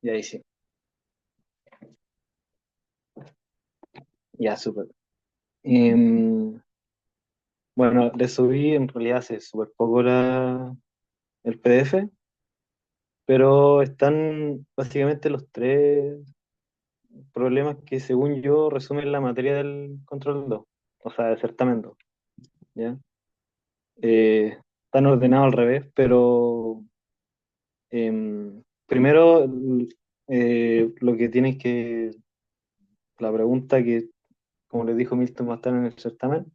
Y ahí sí. Ya, súper. Em, bueno, le subí en realidad hace súper poco el PDF, pero están básicamente los tres problemas que según yo resumen la materia del control 2, o sea, del certamen 2, ¿ya? Están ordenados al revés, pero primero lo que tienes que, la pregunta que, como les dijo Milton, va a estar en el certamen,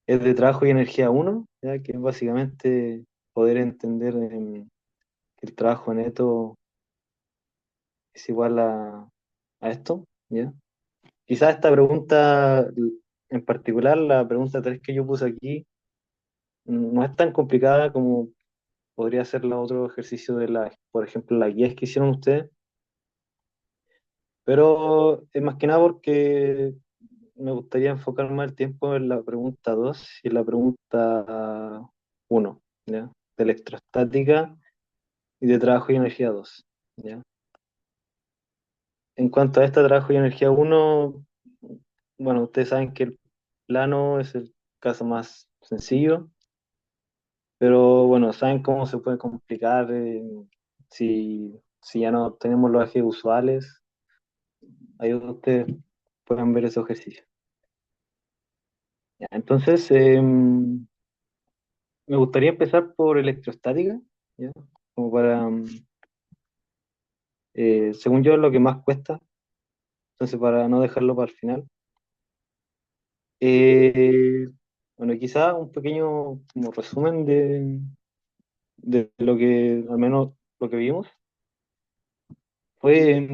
es de trabajo y energía uno, ¿ya? Que es básicamente poder entender que el trabajo neto es igual a esto, ¿ya? Quizás esta pregunta en particular, la pregunta 3 que yo puse aquí, no es tan complicada como podría ser la otro ejercicio de por ejemplo, las guías que hicieron ustedes, pero es más que nada porque me gustaría enfocar más el tiempo en la pregunta 2 y en la pregunta uno, ¿ya? De electrostática y de trabajo y energía 2, ¿ya? En cuanto a este trabajo y energía uno, bueno, ustedes saben que el plano es el caso más sencillo, pero bueno, saben cómo se puede complicar si ya no tenemos los ejes usuales. Ahí donde ustedes puedan ver esos ejercicios. Ya, entonces, me gustaría empezar por electrostática, ¿ya? Como para, según yo, es lo que más cuesta, entonces para no dejarlo para el final. Eh, bueno, quizá un pequeño como resumen de lo que, al menos lo que vimos, fue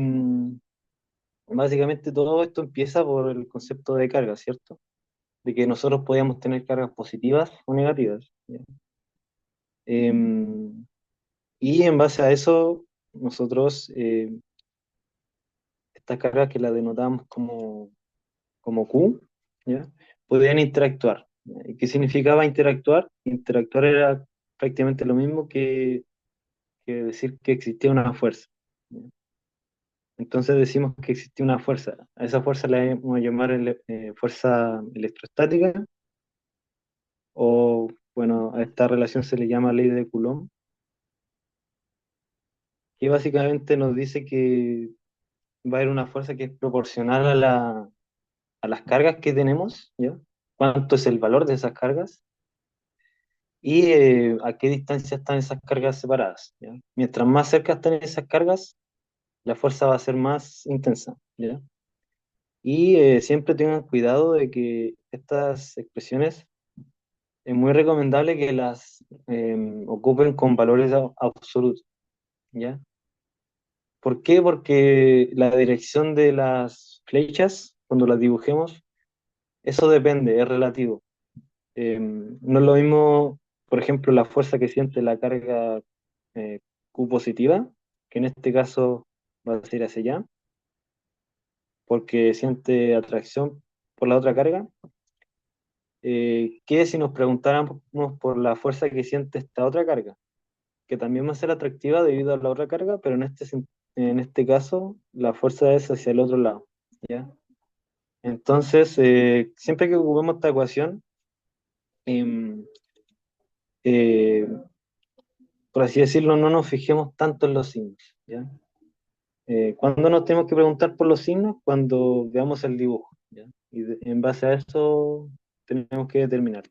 básicamente todo esto empieza por el concepto de carga, ¿cierto? De que nosotros podíamos tener cargas positivas o negativas, ¿ya? Em, y en base a eso, nosotros, estas cargas que las denotamos como Q, ¿ya? Podían interactuar. ¿Ya? ¿Y qué significaba interactuar? Interactuar era prácticamente lo mismo que decir que existía una fuerza. ¿Ya? Entonces decimos que existía una fuerza. A esa fuerza la vamos a llamar fuerza electrostática, o bueno, a esta relación se le llama ley de Coulomb, que básicamente nos dice que va a haber una fuerza que es proporcional a las cargas que tenemos, ¿ya? ¿Cuánto es el valor de esas cargas? Y a qué distancia están esas cargas separadas, ¿ya? Mientras más cerca están esas cargas, la fuerza va a ser más intensa, ¿ya? Y siempre tengan cuidado de que estas expresiones es muy recomendable que las ocupen con valores absolutos, ¿ya? ¿Por qué? Porque la dirección de las flechas, cuando las dibujemos, eso depende, es relativo. No es lo mismo, por ejemplo, la fuerza que siente la carga Q positiva, que en este caso va a ser hacia allá, porque siente atracción por la otra carga, que si nos preguntáramos por la fuerza que siente esta otra carga, que también va a ser atractiva debido a la otra carga, pero en este caso la fuerza es hacia el otro lado, ¿ya? Entonces, siempre que ocupemos esta ecuación, em, eh, por así decirlo, no nos fijemos tanto en los signos, ¿ya? ¿Cuándo nos tenemos que preguntar por los signos? Cuando veamos el dibujo, ¿ya? Y en base a eso tenemos que determinar,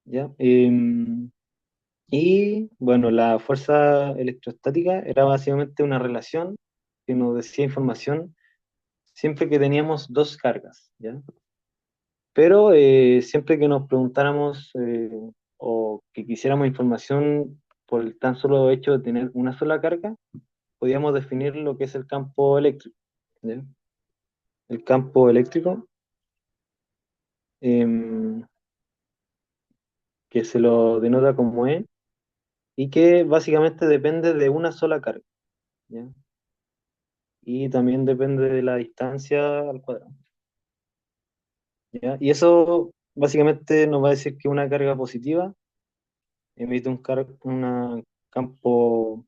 ¿ya? Y bueno, la fuerza electrostática era básicamente una relación que nos decía información siempre que teníamos dos cargas, ¿ya? Pero siempre que nos preguntáramos o que quisiéramos información por el tan solo hecho de tener una sola carga, podíamos definir lo que es el campo eléctrico, ¿ya? El campo eléctrico, em, que se lo denota como E, y que básicamente depende de una sola carga, ¿ya? Y también depende de la distancia al cuadrado, ¿ya? Y eso básicamente nos va a decir que una carga positiva emite un campo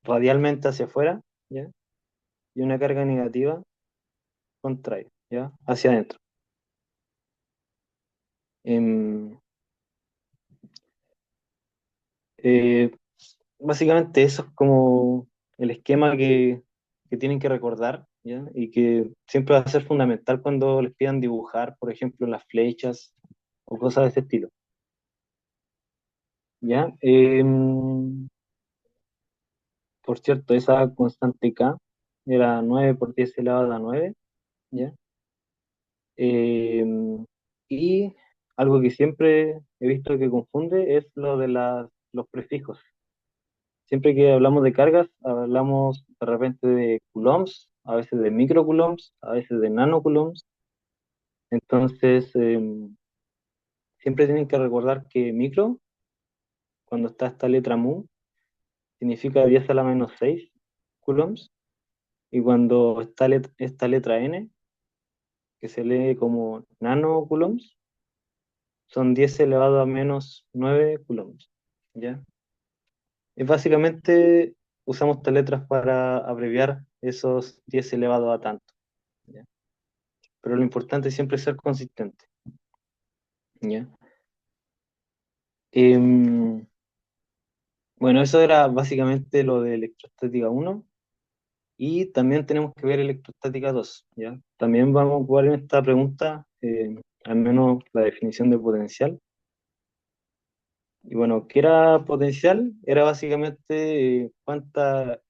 radialmente hacia afuera, ¿ya? Y una carga negativa contrae, ¿ya? Hacia adentro. Em, eh, Básicamente eso es como el esquema que tienen que recordar, ¿ya? Y que siempre va a ser fundamental cuando les pidan dibujar, por ejemplo, las flechas o cosas de ese estilo, ¿ya? Por cierto, esa constante K era 9 por 10 elevado a la 9, ¿ya? Y algo que siempre he visto que confunde es lo de los prefijos. Siempre que hablamos de cargas, hablamos de repente de coulombs, a veces de microcoulombs, a veces de nanocoulombs. Entonces, siempre tienen que recordar que micro, cuando está esta letra mu, significa 10 a la menos 6 coulombs. Y cuando está esta letra n, que se lee como nanocoulombs, son 10 elevado a menos 9 coulombs. ¿Ya? Es básicamente usamos estas letras para abreviar esos 10 elevado a tanto. ¿Ya? Pero lo importante siempre es ser consistente. ¿Ya? Em, bueno, eso era básicamente lo de electrostática uno y también tenemos que ver electrostática 2. ¿Ya? También vamos a ocupar en esta pregunta al menos la definición de potencial. Y bueno, ¿qué era potencial? Era básicamente cuánta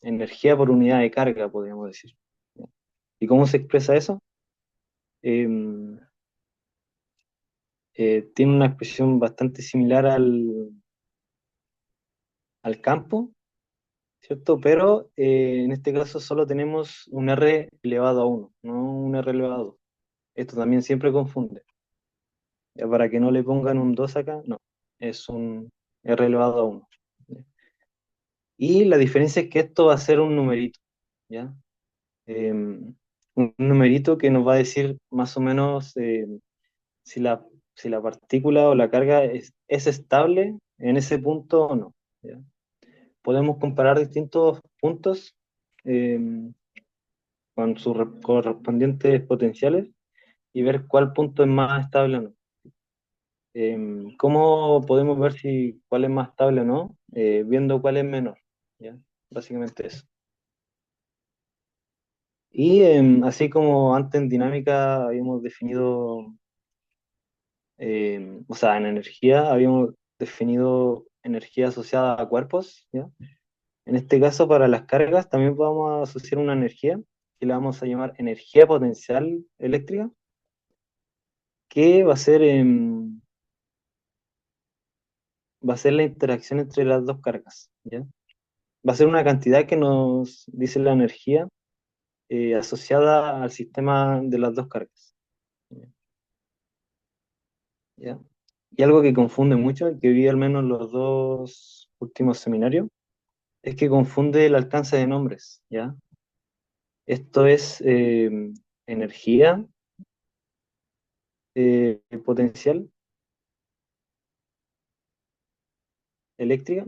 energía por unidad de carga, podríamos decir. ¿Ya? ¿Y cómo se expresa eso? Em, Tiene una expresión bastante similar al campo, ¿cierto? Pero en este caso solo tenemos un R elevado a uno, no un R elevado a 2. Esto también siempre confunde. Ya para que no le pongan un 2 acá, no, es un R elevado a uno. Y la diferencia es que esto va a ser un numerito, ¿ya? Un numerito que nos va a decir más o menos si si la partícula o la carga es estable en ese punto o no, ¿ya? Podemos comparar distintos puntos eh, con sus correspondientes potenciales y ver cuál punto es más estable o no. ¿Cómo podemos ver si cuál es más estable o no? Viendo cuál es menor, ¿ya? Básicamente eso. Y así como antes en dinámica habíamos definido, o sea, en energía habíamos definido energía asociada a cuerpos, ¿ya? En este caso, para las cargas, también vamos a asociar una energía que la vamos a llamar energía potencial eléctrica, que va a ser la interacción entre las dos cargas, ¿ya? Va a ser una cantidad que nos dice la energía asociada al sistema de las dos cargas, ¿ya? Y algo que confunde mucho, y que vi al menos en los dos últimos seminarios, es que confunde el alcance de nombres, ¿ya? Esto es energía potencial eléctrica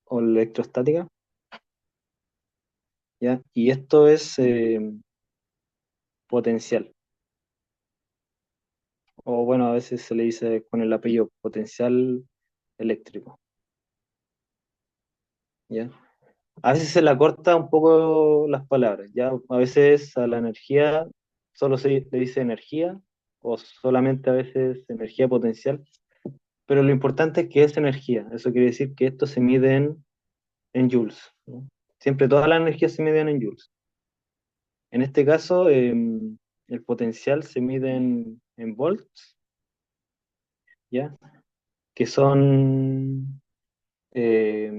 o electrostática, ¿ya? Y esto es potencial, o bueno, a veces se le dice con el apellido potencial eléctrico, ¿ya? A veces se le corta un poco las palabras, ¿ya? A veces a la energía solo se le dice energía, o solamente a veces energía potencial, pero lo importante es que es energía, eso quiere decir que esto se mide en joules, ¿no? Siempre todas las energías se miden en joules. En este caso, el potencial se mide en volts, ¿ya? Que son eh,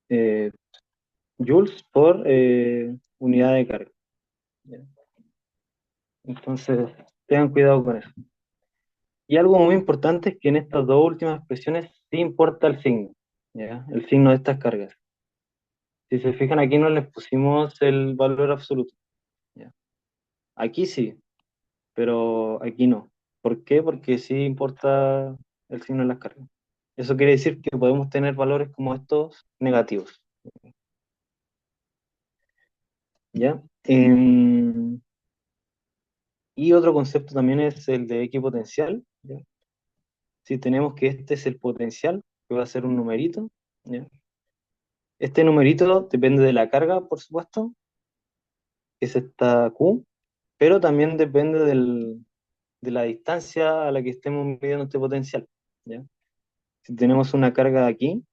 eh, joules por unidad de carga, ¿ya? Entonces, tengan cuidado con eso. Y algo muy importante es que en estas dos últimas expresiones sí importa el signo, ¿ya? El signo de estas cargas. Si se fijan, aquí no les pusimos el valor absoluto, ¿ya? Aquí sí, pero aquí no. ¿Por qué? Porque sí importa el signo de las cargas. Eso quiere decir que podemos tener valores como estos negativos, ¿ya? Y otro concepto también es el de equipotencial, ¿ya? Si tenemos que este es el potencial, que va a ser un numerito, ¿ya? Este numerito depende de la carga, por supuesto, que es esta Q, pero también depende de la distancia a la que estemos midiendo este potencial, ¿ya? Si tenemos una carga aquí,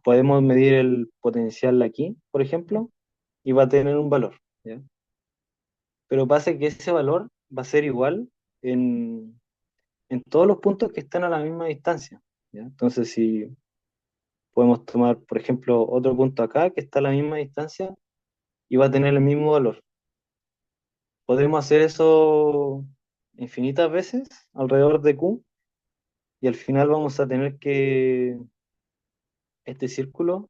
podemos medir el potencial aquí, por ejemplo, y va a tener un valor, ¿ya? Pero pasa que ese valor va a ser igual en, en todos los puntos que están a la misma distancia, ¿ya? Entonces, si podemos tomar, por ejemplo, otro punto acá que está a la misma distancia y va a tener el mismo valor. Podemos hacer eso infinitas veces alrededor de Q y al final vamos a tener que este círculo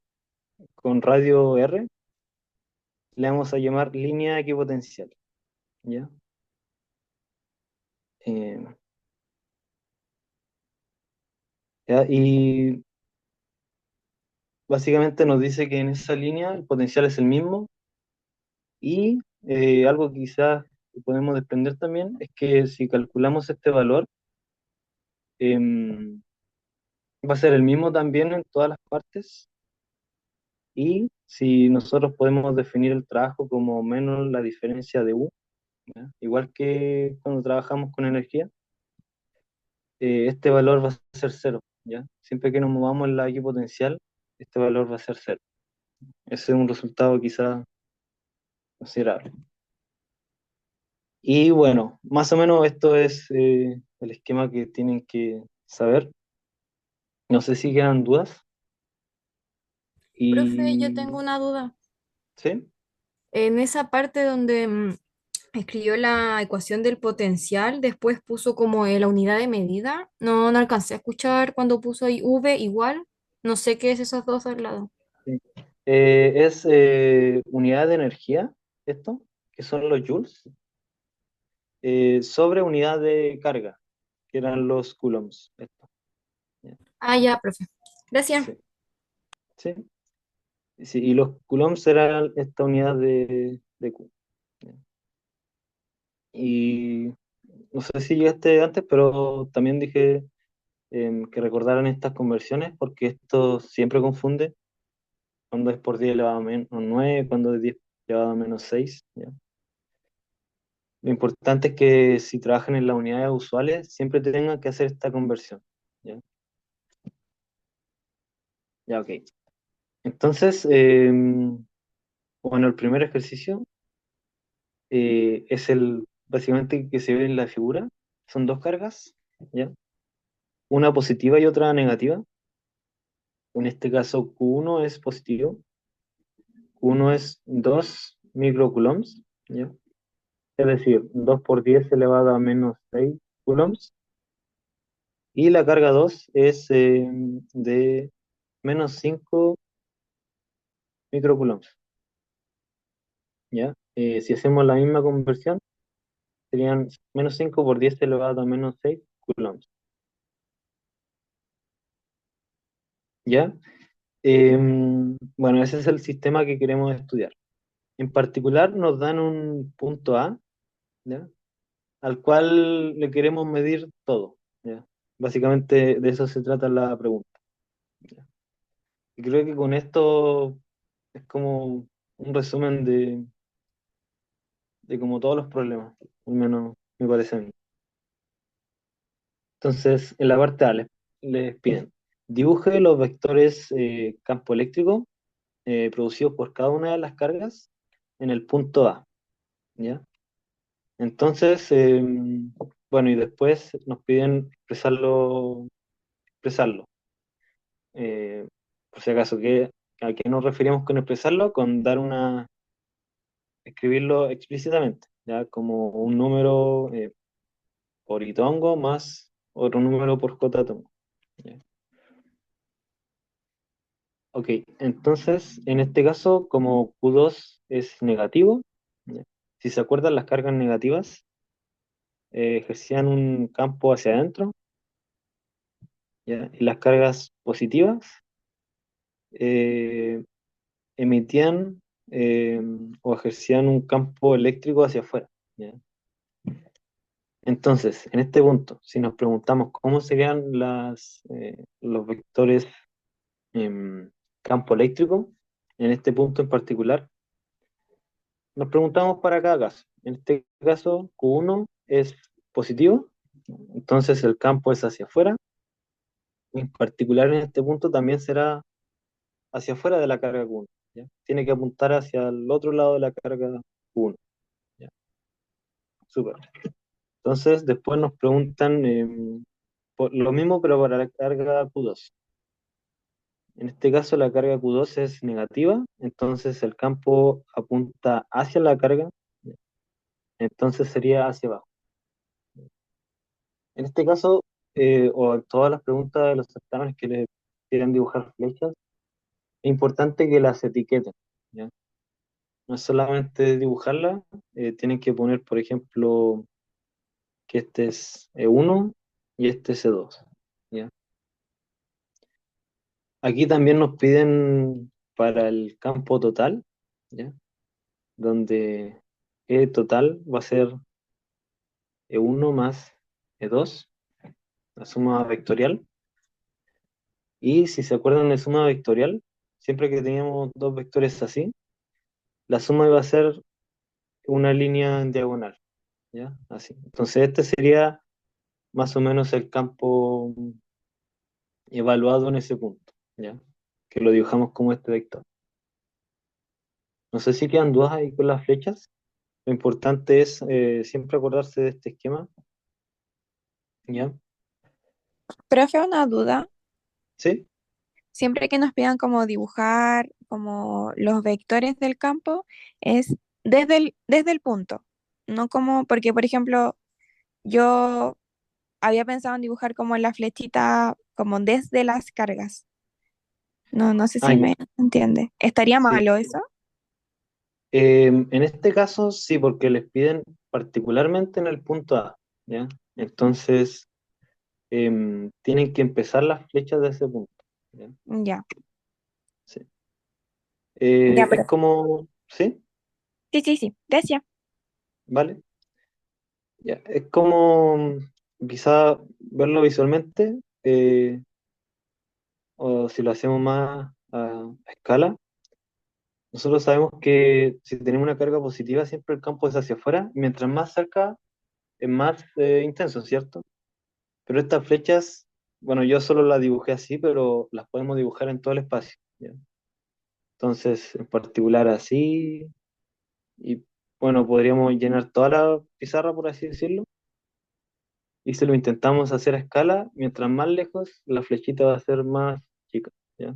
con radio R le vamos a llamar línea equipotencial, ¿ya? Eh, ¿Ya? Y básicamente nos dice que en esa línea el potencial es el mismo y algo que quizás podemos desprender también es que si calculamos este valor, em, va a ser el mismo también en todas las partes y si nosotros podemos definir el trabajo como menos la diferencia de U, ¿ya? Igual que cuando trabajamos con energía, este valor va a ser cero, ¿ya? Siempre que nos movamos en la equipotencial, este valor va a ser cero. Ese es un resultado quizás considerable. Y bueno, más o menos esto es el esquema que tienen que saber. No sé si quedan dudas. Profe, yo tengo Y una duda. sí, En esa parte donde escribió la ecuación del potencial, después puso como la unidad de medida. No, no alcancé a escuchar cuando puso ahí V igual. No sé qué es esos dos al lado. sí. Es unidad de energía, esto, que son los joules, sobre unidad de carga, que eran los coulombs. Esto, ya. Ah, ya, profe. Gracias. Sí, sí, sí, y los coulombs eran esta unidad de Q. Ya. Y no sé si llegaste antes, pero también dije que recordaran estas conversiones porque esto siempre confunde cuando es por 10 elevado a menos 9, cuando es 10 elevado a menos 6. ¿Ya? Lo importante es que si trabajan en las unidades usuales, siempre tengan que hacer esta conversión. ¿Ya? Ya, ok. Entonces, bueno, el primer ejercicio es el básicamente que se ve en la figura. Son dos cargas, ¿ya? Una positiva y otra negativa. En este caso, Q1 es positivo, Q1 es 2 microcoulombs, ¿ya? Es decir, 2 por 10 elevado a menos 6 coulombs. Y la carga 2 es de menos 5 microcoulombs, ¿ya? Si hacemos la misma conversión, serían menos 5 por 10 elevado a menos 6 coulombs, ¿ya? Bueno, ese es el sistema que queremos estudiar. En particular, nos dan un punto A, ¿ya? Al cual le queremos medir todo, ¿ya? Básicamente de eso se trata la pregunta, ¿ya? Y creo que con esto es como un resumen de como todos los problemas, al menos me parece a mí. Entonces, en la parte A les piden, dibuje los vectores campo eléctrico producidos por cada una de las cargas en el punto A, ¿ya? Entonces, bueno, y después nos piden expresarlo. Eh, por si acaso, ¿a qué nos referimos con expresarlo? Con escribirlo explícitamente, ¿ya? Como un número por itongo más otro número por jotatongo, ¿ya? Ok, entonces, en este caso, como Q2 es negativo, ¿ya? Si se acuerdan, las cargas negativas ejercían un campo hacia adentro, ¿ya? Y las cargas positivas eh, emitían eh, o ejercían un campo eléctrico hacia afuera, ¿ya? Entonces, en este punto, si nos preguntamos cómo serían los vectores campo eléctrico, en este punto en particular, nos preguntamos para cada caso. En este caso, Q1 es positivo, entonces el campo es hacia afuera. En particular, en este punto también será hacia afuera de la carga Q1, ¿ya? Tiene que apuntar hacia el otro lado de la carga Q1, ¿ya? Súper. Entonces, después nos preguntan por lo mismo, pero para la carga Q2. En este caso, la carga Q2 es negativa, entonces el campo apunta hacia la carga, entonces sería hacia abajo. En este caso, o en todas las preguntas de los certámenes que les quieran dibujar flechas, es importante que las etiqueten, ¿ya? No es solamente dibujarlas, tienen que poner, por ejemplo, que este es E1 y este es E2, ¿ya? Aquí también nos piden para el campo total, ¿ya? Donde E total va a ser E1 más E2, la suma vectorial. Y si se acuerdan de suma vectorial, siempre que teníamos dos vectores así, la suma iba a ser una línea en diagonal, ¿ya? Así. Entonces este sería más o menos el campo evaluado en ese punto, ¿ya? Que lo dibujamos como este vector. No sé si quedan dudas ahí con las flechas. Lo importante es siempre acordarse de este esquema, ¿ya? Profe, una duda. ¿Sí? Siempre que nos pidan como dibujar como los vectores del campo, es desde el punto, no como, porque por ejemplo, yo había pensado en dibujar como la flechita como desde las cargas. No, no sé Ah, si ya. me entiende. ¿Estaría Sí. malo eso? En este caso, sí, porque les piden particularmente en el punto A, ¿ya? Entonces, tienen que empezar las flechas de ese punto, ¿ya? Ya, Sí. ya, Es profe. como, ¿sí? Sí, sí, sí. Gracias. ¿Vale? Ya. Es como quizá verlo visualmente, o si lo hacemos más a escala. Nosotros sabemos que si tenemos una carga positiva, siempre el campo es hacia afuera, y mientras más cerca, es más intenso, ¿cierto? Pero estas flechas, bueno, yo solo las dibujé así, pero las podemos dibujar en todo el espacio, ¿ya? Entonces, en particular así, y bueno, podríamos llenar toda la pizarra, por así decirlo, y si lo intentamos hacer a escala, mientras más lejos, la flechita va a ser más chica, ¿ya?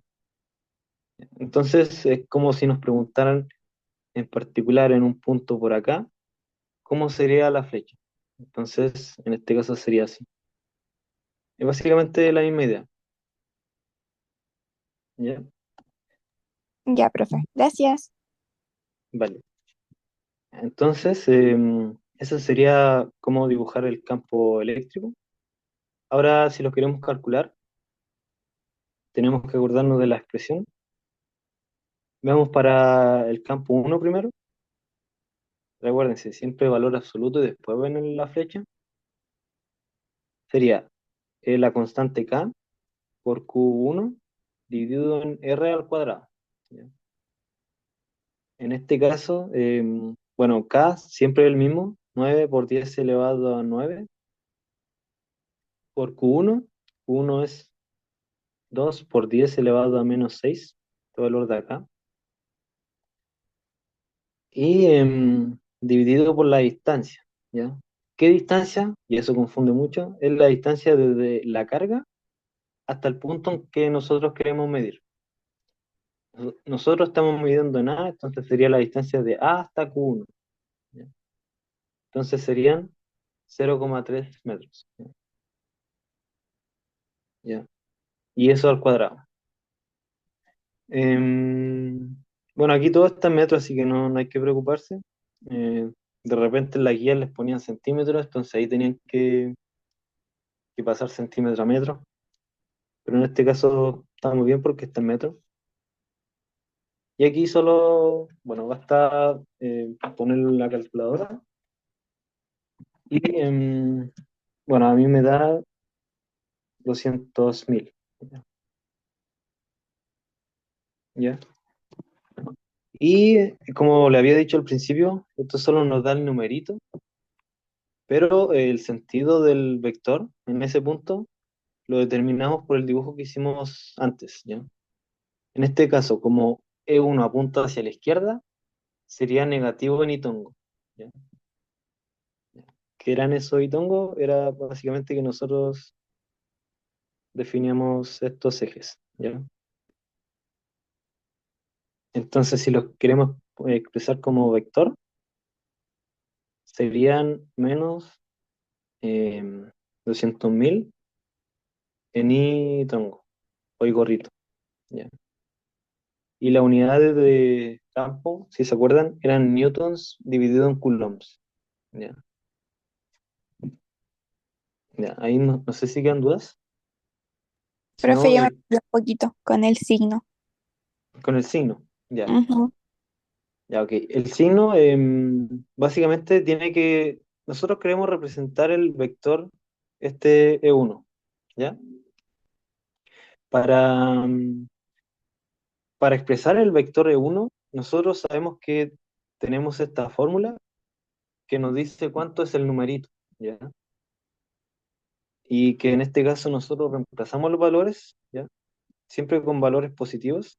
Entonces, es como si nos preguntaran en particular en un punto por acá, ¿cómo sería la flecha? Entonces, en este caso sería así. Es básicamente la misma idea, ¿ya? Ya, profe. Gracias. Vale. Entonces, eso sería cómo dibujar el campo eléctrico. Ahora, si lo queremos calcular, tenemos que acordarnos de la expresión. Veamos para el campo uno primero. Recuérdense, siempre valor absoluto y después ven la flecha. Sería la constante K por Q1 dividido en R al cuadrado, ¿ya? En este caso, bueno, K siempre es el mismo, 9 por 10 elevado a 9 por Q1. Q1 es 2 por 10 elevado a menos 6, todo el valor de acá. Y dividido por la distancia, ¿ya? ¿Qué distancia? Y eso confunde mucho, es la distancia desde la carga hasta el punto en que nosotros queremos medir. Nosotros estamos midiendo en A, entonces sería la distancia de A hasta Q1, ¿ya? Entonces serían 0,3 metros, ¿ya? Y eso al cuadrado. Em, bueno, aquí todo está en metros, así que no hay que preocuparse. Eh, de repente en la guía les ponían centímetros, entonces ahí tenían que pasar centímetro a metro. pero en este caso estamos bien porque está en metro. Y aquí solo, bueno, basta poner la calculadora y, bueno, a mí me da 200.000. ¿Ya? Y como le había dicho al principio, esto solo nos da el numerito, pero el sentido del vector en ese punto lo determinamos por el dibujo que hicimos antes, ¿ya? En este caso, como E1 apunta hacia la izquierda, sería negativo en Itongo, ¿ya? ¿Qué eran esos Itongo? Era básicamente que nosotros definíamos estos ejes, ¿ya? Entonces, si los queremos expresar como vector, serían menos eh, 200.000 en Itongo, o Igorrito, ¿ya? Y las unidades de campo, si se acuerdan, eran newtons dividido en coulombs, ¿ya? Ya, ahí no sé si quedan dudas. Si Profe, no, ya me perdí un poquito con el signo. con el signo, ya, Ujú. ya, ok. El signo básicamente tiene que, nosotros queremos representar el vector este E1, ¿ya? Para, para expresar el vector E1, nosotros sabemos que tenemos esta fórmula que nos dice cuánto es el numerito, ¿ya? Y que en este caso nosotros reemplazamos los valores, ¿ya? Siempre con valores positivos,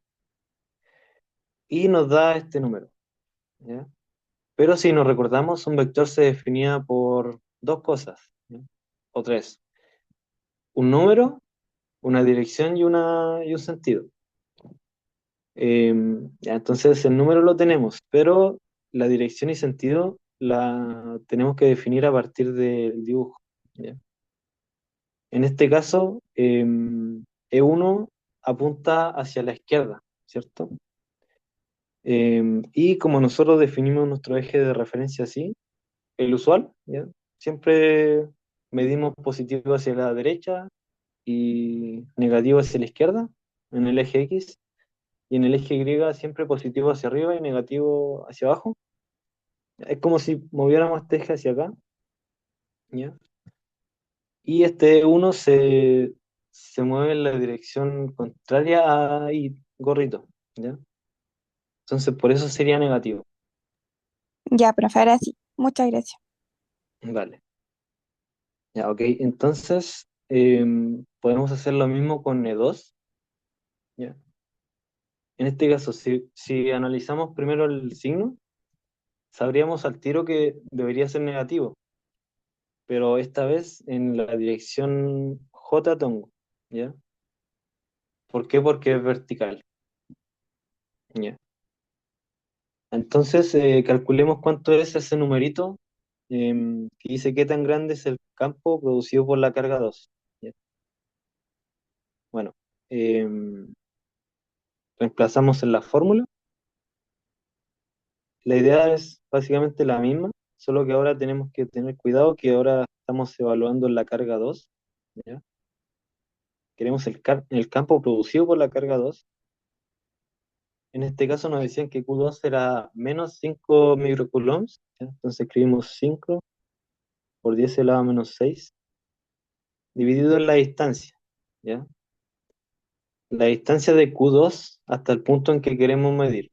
y nos da este número, ¿ya? Pero si nos recordamos, un vector se definía por dos cosas, ¿ya? O tres: un número, una dirección y un sentido. Ya, entonces el número lo tenemos, pero la dirección y sentido la tenemos que definir a partir del dibujo, ¿ya? En este caso, E1 apunta hacia la izquierda, ¿cierto? Y como nosotros definimos nuestro eje de referencia así, el usual, ¿ya? Siempre medimos positivo hacia la derecha y negativo hacia la izquierda en el eje X, y en el eje Y siempre positivo hacia arriba y negativo hacia abajo. Es como si moviéramos este eje hacia acá, ¿ya? Y este uno se mueve en la dirección contraria a y gorrito, ¿ya? Entonces por eso sería negativo. Ya, profe, ahora sí. Muchas gracias. Vale. Ya, ok. Entonces podemos hacer lo mismo con E2, ¿ya? En este caso, si analizamos primero el signo, sabríamos al tiro que debería ser negativo, pero esta vez en la dirección J tongo, ¿ya? ¿Por qué? Porque es vertical, ¿ya? Entonces, calculemos cuánto es ese numerito que dice qué tan grande es el campo producido por la carga 2, ¿ya? Bueno, em, reemplazamos en la fórmula. La idea es básicamente la misma, solo que ahora tenemos que tener cuidado que ahora estamos evaluando la carga 2, ¿ya? Queremos el campo producido por la carga 2. En este caso nos decían que Q2 era menos 5 microcoulombs, ¿ya? Entonces escribimos 5 por 10 elevado a menos 6 dividido en la distancia, ¿ya? La distancia de Q2 hasta el punto en que queremos medir.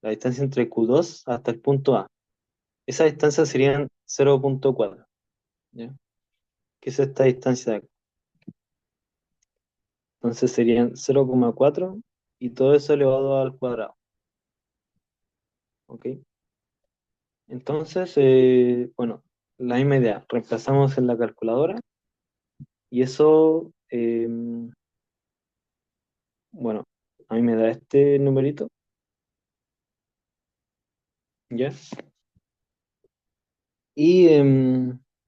La distancia entre Q2 hasta el punto A. Esa distancia serían 0,4, ¿ya? ¿Qué es esta distancia de acá? Entonces serían 0,4 y todo eso elevado al cuadrado, ¿ok? Entonces, bueno, la misma idea. Reemplazamos en la calculadora y eso, bueno, a mí me da este numerito, ¿ya? Y,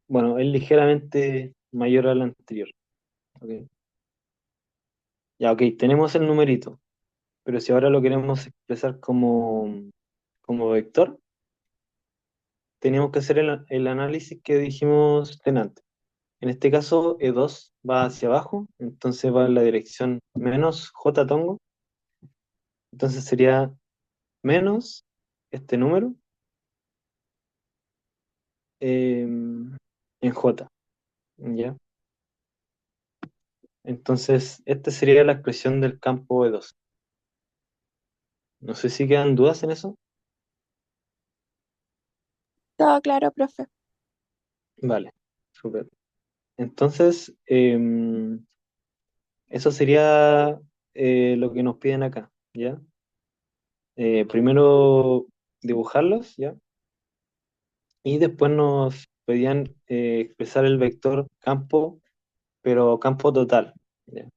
bueno, es ligeramente mayor al anterior, ¿ok? Ya, ok, tenemos el numerito, pero si ahora lo queremos expresar como vector, tenemos que hacer el análisis que dijimos delante. En este caso, E2 va hacia abajo, entonces va en la dirección menos J tongo, entonces sería menos este número en J, ¿ya? Entonces, esta sería la expresión del campo E2. No sé si quedan dudas en eso. Todo claro, profe. Vale, súper. Entonces, eso sería lo que nos piden acá, ¿ya? Primero dibujarlos, ¿ya? Y después nos pedían expresar el vector campo, pero campo total, ¿ya?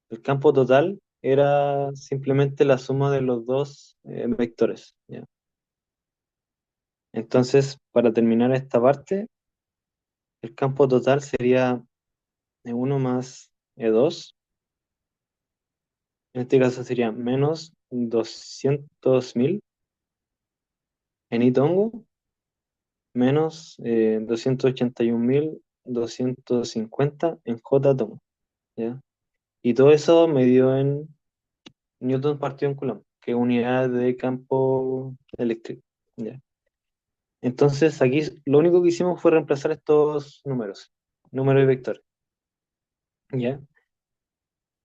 El campo total era simplemente la suma de los dos vectores, ¿ya? Entonces, para terminar esta parte, el campo total sería E1 más E2. En este caso sería menos 200.000 en Itongo, menos 281.250 en J Tongo, ¿ya? Y todo eso medido en Newton partido en Coulomb, que es unidad de campo eléctrico, ¿ya? Entonces aquí lo único que hicimos fue reemplazar estos números, número y vector, ¿ya?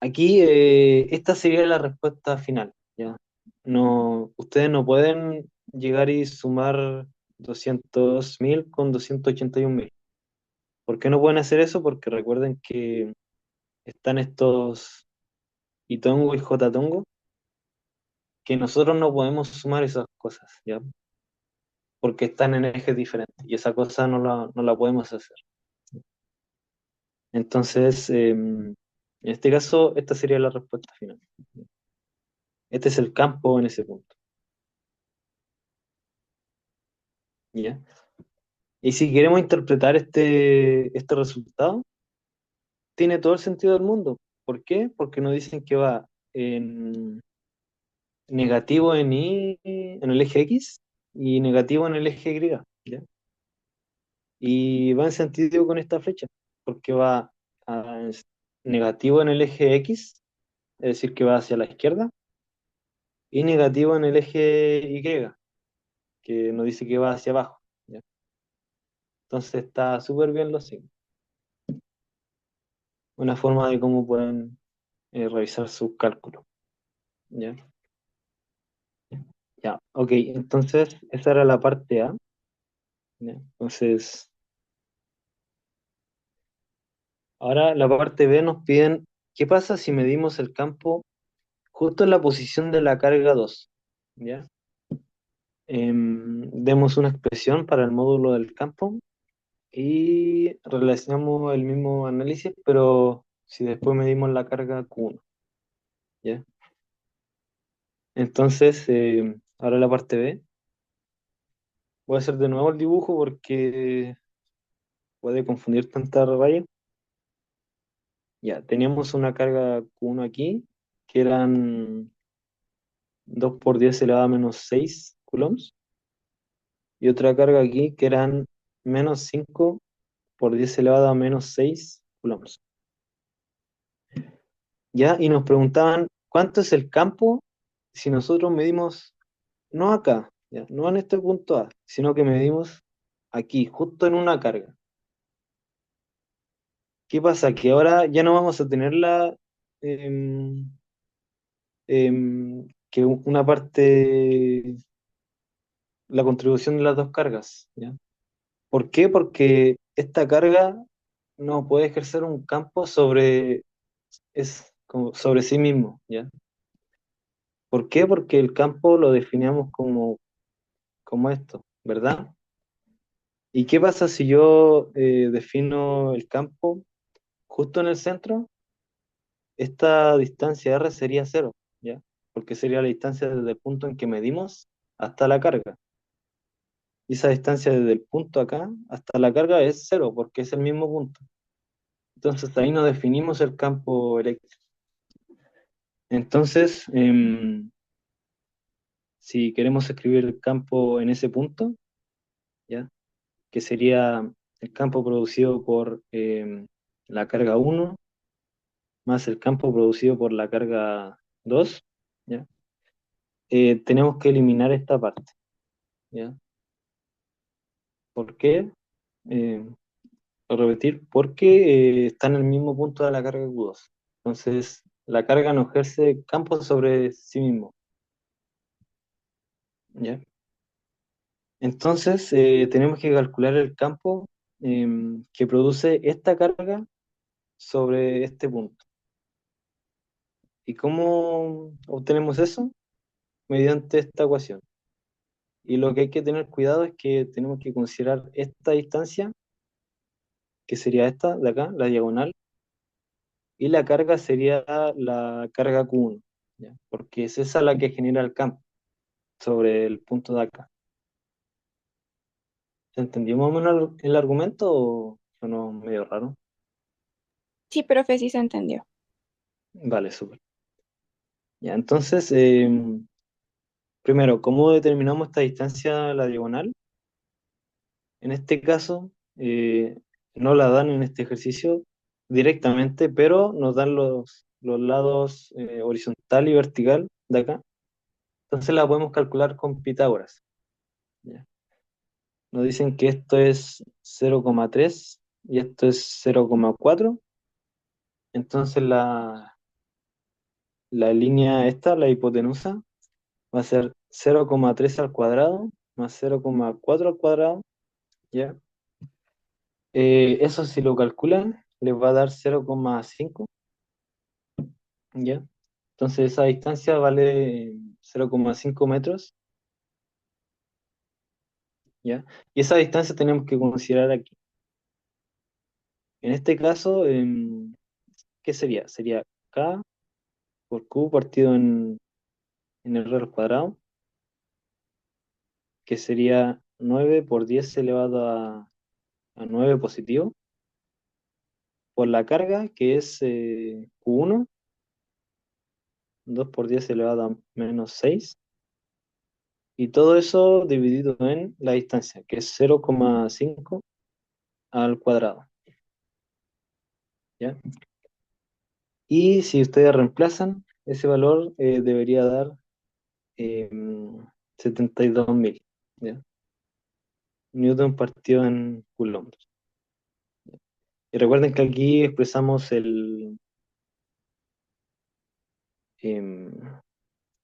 Aquí esta sería la respuesta final, ¿ya? No, ustedes no pueden llegar y sumar 200.000 con 281.000. ¿Por qué no pueden hacer eso? Porque recuerden que están estos Itongo y J-tongo, que nosotros no podemos sumar esas cosas, ¿ya? Porque están en ejes diferentes y esa cosa no la podemos hacer. Entonces, en este caso, esta sería la respuesta final. Este es el campo en ese punto, ¿ya? Y si queremos interpretar este resultado, tiene todo el sentido del mundo. ¿Por qué? Porque nos dicen que va en negativo en Y, en el eje X, y negativo en el eje Y, ¿ya? Y va en sentido con esta flecha, porque va es negativo en el eje X, es decir, que va hacia la izquierda, y negativo en el eje Y, que nos dice que va hacia abajo, ¿ya? Entonces está súper bien los signos. Una forma de cómo pueden revisar sus cálculos, ¿ya? Ya, ok, entonces esa era la parte A, ¿ya? Entonces, ahora la parte B nos piden, ¿qué pasa si medimos el campo justo en la posición de la carga 2? ¿Ya? Demos una expresión para el módulo del campo y relacionamos el mismo análisis, pero si después medimos la carga Q1, ¿ya? Entonces, ahora la parte B, voy a hacer de nuevo el dibujo porque puede confundir tanta raya. Ya, teníamos una carga Q1 aquí, que eran 2 por 10 elevado a menos 6 coulombs, y otra carga aquí que eran menos 5 por 10 elevado a menos 6 coulombs. Ya, y nos preguntaban cuánto es el campo si nosotros medimos no acá, ya, no en este punto A, sino que medimos aquí, justo en una carga. ¿Qué pasa? Que ahora ya no vamos a tener em, que una parte, la contribución de las dos cargas, ¿ya? ¿Por qué? Porque esta carga no puede ejercer un campo sobre sí mismo, ¿ya? ¿Por qué? Porque el campo lo definimos como esto, ¿verdad? ¿Y qué pasa si yo defino el campo justo en el centro? Esta distancia R sería cero, ¿ya? Porque sería la distancia desde el punto en que medimos hasta la carga. Y esa distancia desde el punto acá hasta la carga es cero, porque es el mismo punto. Entonces ahí no definimos el campo eléctrico. Entonces, si queremos escribir el campo en ese punto, ¿ya? Que sería el campo producido por la carga uno más el campo producido por la carga 2, ¿ya? Tenemos que eliminar esta parte, ¿ya? ¿Por qué? Eh, Voy a repetir, porque está en el mismo punto de la carga Q2. Entonces, la carga no ejerce campo sobre sí mismo, ¿ya? Entonces, tenemos que calcular el campo que produce esta carga sobre este punto. ¿Y cómo obtenemos eso? Mediante esta ecuación. Y lo que hay que tener cuidado es que tenemos que considerar esta distancia, que sería esta de acá, la diagonal, y la carga sería la carga Q1, ¿ya? Porque es esa la que genera el campo sobre el punto de acá. ¿Se entendió más o menos el argumento o no medio raro? Sí, profe, sí se entendió. Vale, súper. Ya, entonces, primero, ¿cómo determinamos esta distancia a la diagonal? En este caso, no la dan en este ejercicio directamente, pero nos dan los lados horizontal y vertical de acá. Entonces la podemos calcular con Pitágoras. ¿Ya? Nos dicen que esto es 0,3 y esto es 0,4. Entonces la línea esta, la hipotenusa, va a ser 0,3 al cuadrado más 0,4 al cuadrado, ¿ya? Eso si lo calculan, les va a dar 0,5, ¿ya? Entonces esa distancia vale 0,5 metros, ¿ya? Y esa distancia tenemos que considerar aquí. En este caso, ¿qué sería? Sería K por Q partido en el R al cuadrado, que sería 9 por 10 elevado a 9 positivo, por la carga, que es Q1, 2 por 10 elevado a menos 6, y todo eso dividido en la distancia, que es 0,5 al cuadrado, ¿ya? Y si ustedes reemplazan, ese valor debería dar eh, 72.000, ¿ya? Newton partido en Coulomb. Y recuerden que aquí expresamos em,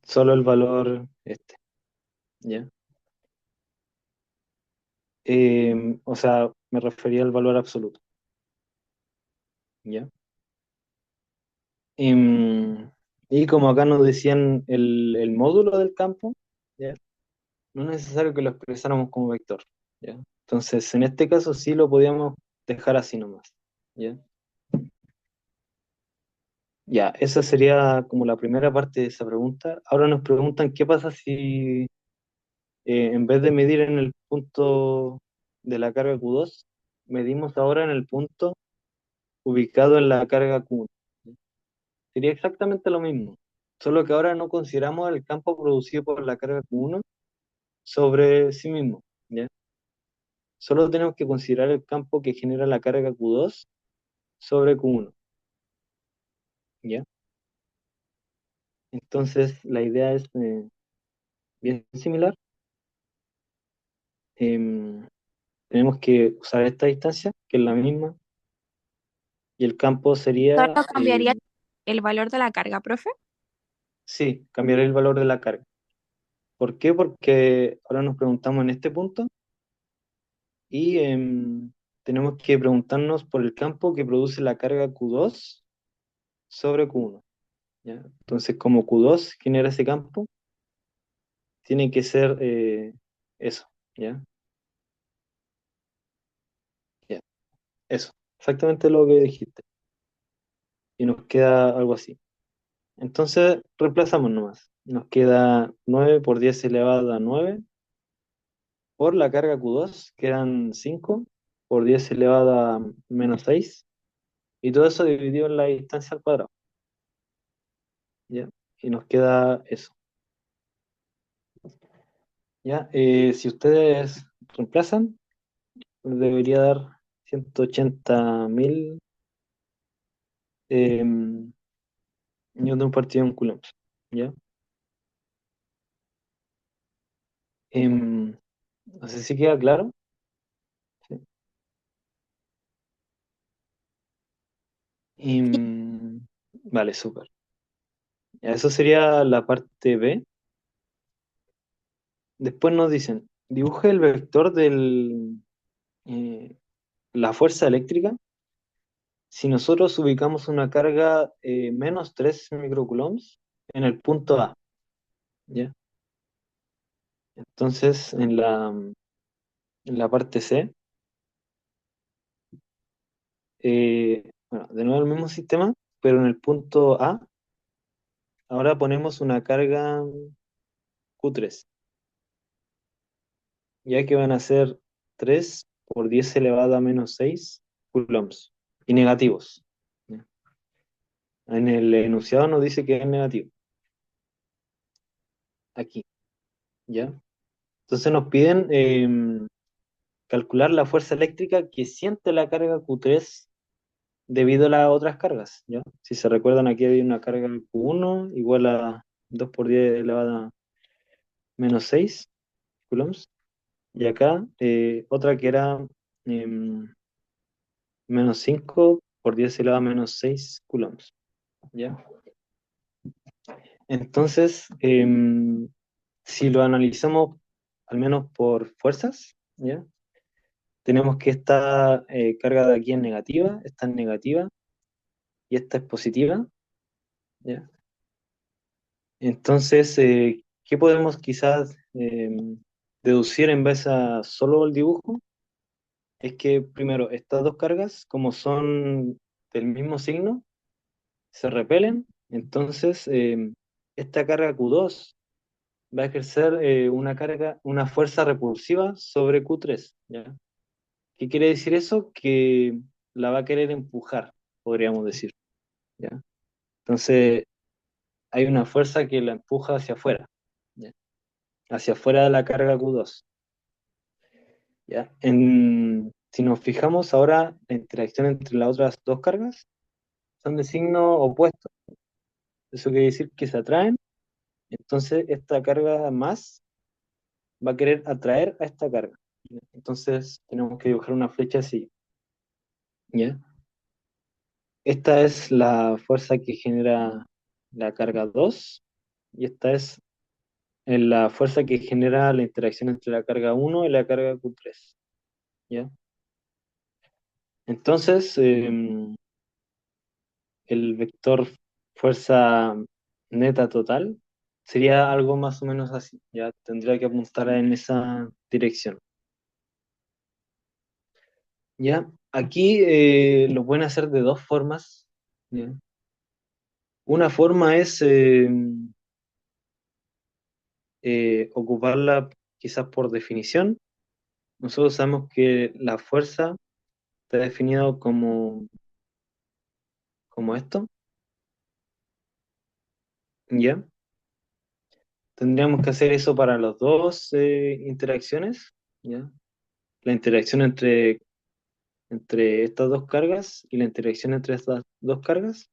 solo el valor este, ¿ya? O sea, me refería al valor absoluto, ¿ya? Em, y como acá nos decían el módulo del campo, ¿ya? No es necesario que lo expresáramos como vector, ¿ya? Entonces, en este caso sí lo podíamos dejar así nomás, ¿ya? Ya, esa sería como la primera parte de esa pregunta. Ahora nos preguntan qué pasa si en vez de medir en el punto de la carga Q2, medimos ahora en el punto ubicado en la carga Q1. Sería exactamente lo mismo, solo que ahora no consideramos el campo producido por la carga Q1 sobre sí mismo, ¿ya? Solo tenemos que considerar el campo que genera la carga Q2 sobre Q1, ¿ya? Entonces, la idea es bien similar. Em, Tenemos que usar esta distancia, que es la misma, y el campo sería, ¿Solo cambiaría el valor de la carga, profe? sí, cambiar el valor de la carga. ¿Por qué? Porque ahora nos preguntamos en este punto y tenemos que preguntarnos por el campo que produce la carga Q2 sobre Q1, ¿ya? Entonces, como Q2 genera ese campo, tiene que ser eso, ¿ya? Ya, eso, exactamente lo que dijiste. Y nos queda algo así. Entonces, reemplazamos nomás. Nos queda 9 por 10 elevado a 9 por la carga Q2, que eran 5 por 10 elevado a menos 6, y todo eso dividido en la distancia al cuadrado, ¿ya? Y nos queda eso, ¿ya? Si ustedes reemplazan, debería dar 180.000 em, Newton partido en coulombs, ¿ya? Em, no sé si queda claro. Sí. Vale, súper. Ya, eso sería la parte B. Después nos dicen, dibuje el vector de la fuerza eléctrica si nosotros ubicamos una carga menos 3 microcoulombs en el punto A, ¿ya? Entonces, en la parte C, bueno, de nuevo el mismo sistema, pero en el punto A, ahora ponemos una carga Q3, ya que van a ser 3 por 10 elevado a menos 6 coulombs, y negativos, ¿ya? En el enunciado nos dice que es negativo, aquí, ¿ya? Entonces nos piden calcular la fuerza eléctrica que siente la carga Q3 debido a las otras cargas, ¿ya? Si se recuerdan, aquí había una carga Q1 igual a 2 por 10 elevada a menos 6 coulombs, y acá otra que era em, menos 5 por 10 elevado a menos 6 coulombs, ¿ya? Entonces, si lo analizamos al menos por fuerzas, ¿ya? Tenemos que esta carga de aquí es negativa, esta es negativa y esta es positiva, ¿ya? Entonces, ¿qué podemos quizás deducir en base a solo el dibujo? Es que primero, estas dos cargas, como son del mismo signo, se repelen. Entonces, esta carga Q2 va a ejercer una fuerza repulsiva sobre Q3, ¿ya? ¿Qué quiere decir eso? Que la va a querer empujar, podríamos decir, ¿ya? Entonces, hay una fuerza que la empuja hacia afuera, ¿ya? Hacia afuera de la carga Q2, ¿ya? Si nos fijamos ahora, la interacción entre las otras dos cargas son de signo opuesto. Eso quiere decir que se atraen, entonces esta carga más va a querer atraer a esta carga, ¿ya? Entonces tenemos que dibujar una flecha así, ¿ya? Esta es la fuerza que genera la carga 2 y esta es la fuerza que genera la interacción entre la carga uno y la carga Q3, ¿ya? Entonces, el vector fuerza neta total sería algo más o menos así, ya tendría que apuntar en esa dirección. Ya, aquí lo pueden hacer de dos formas, ¿ya? Una forma es ocuparla quizás por definición. Nosotros sabemos que la fuerza está definida como esto, ¿ya? Tendríamos que hacer eso para las dos interacciones, ¿ya? La interacción entre estas dos cargas y la interacción entre estas dos cargas,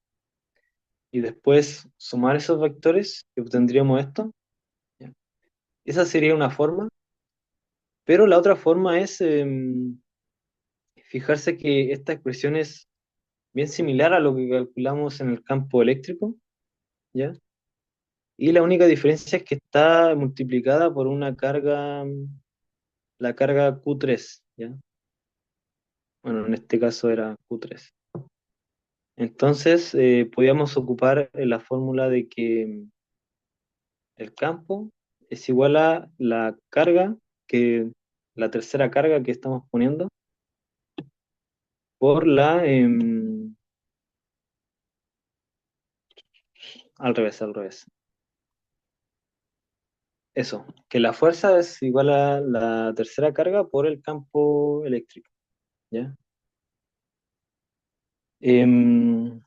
y después sumar esos vectores y obtendríamos esto, ¿ya? Esa sería una forma, pero la otra forma es fijarse que esta expresión es bien similar a lo que calculamos en el campo eléctrico, ¿ya? Y la única diferencia es que está multiplicada por una carga, la carga Q3, ¿ya? Bueno, en este caso era Q3. Entonces, podíamos ocupar la fórmula de que el campo es igual a la carga, la tercera carga que estamos poniendo, por al revés. Eso, que la fuerza es igual a la tercera carga por el campo eléctrico, ¿ya? Em,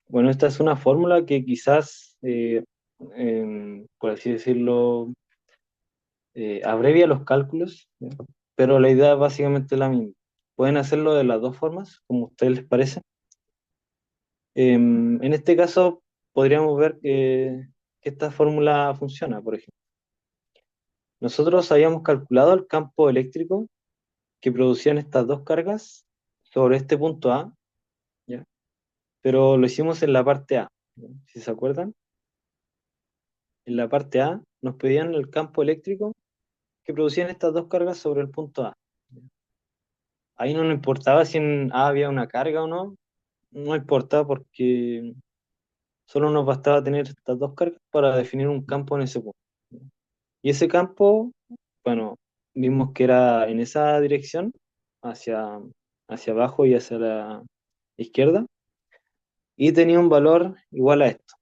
bueno, esta es una fórmula que quizás, por así decirlo, abrevia los cálculos, ¿ya? Pero la idea es básicamente la misma. Pueden hacerlo de las dos formas, como a ustedes les parece. En este caso, podríamos ver que esta fórmula funciona, por ejemplo. Nosotros habíamos calculado el campo eléctrico que producían estas dos cargas sobre este punto A, ¿ya? Pero lo hicimos en la parte A, ¿ya? Si se acuerdan, en la parte A nos pedían el campo eléctrico que producían estas dos cargas sobre el punto A. Ahí no nos importaba si en A había una carga o no, no importaba porque solo nos bastaba tener estas dos cargas para definir un campo en ese punto. Y ese campo, bueno, vimos que era en esa dirección, hacia, hacia abajo y hacia la izquierda, y tenía un valor igual a esto,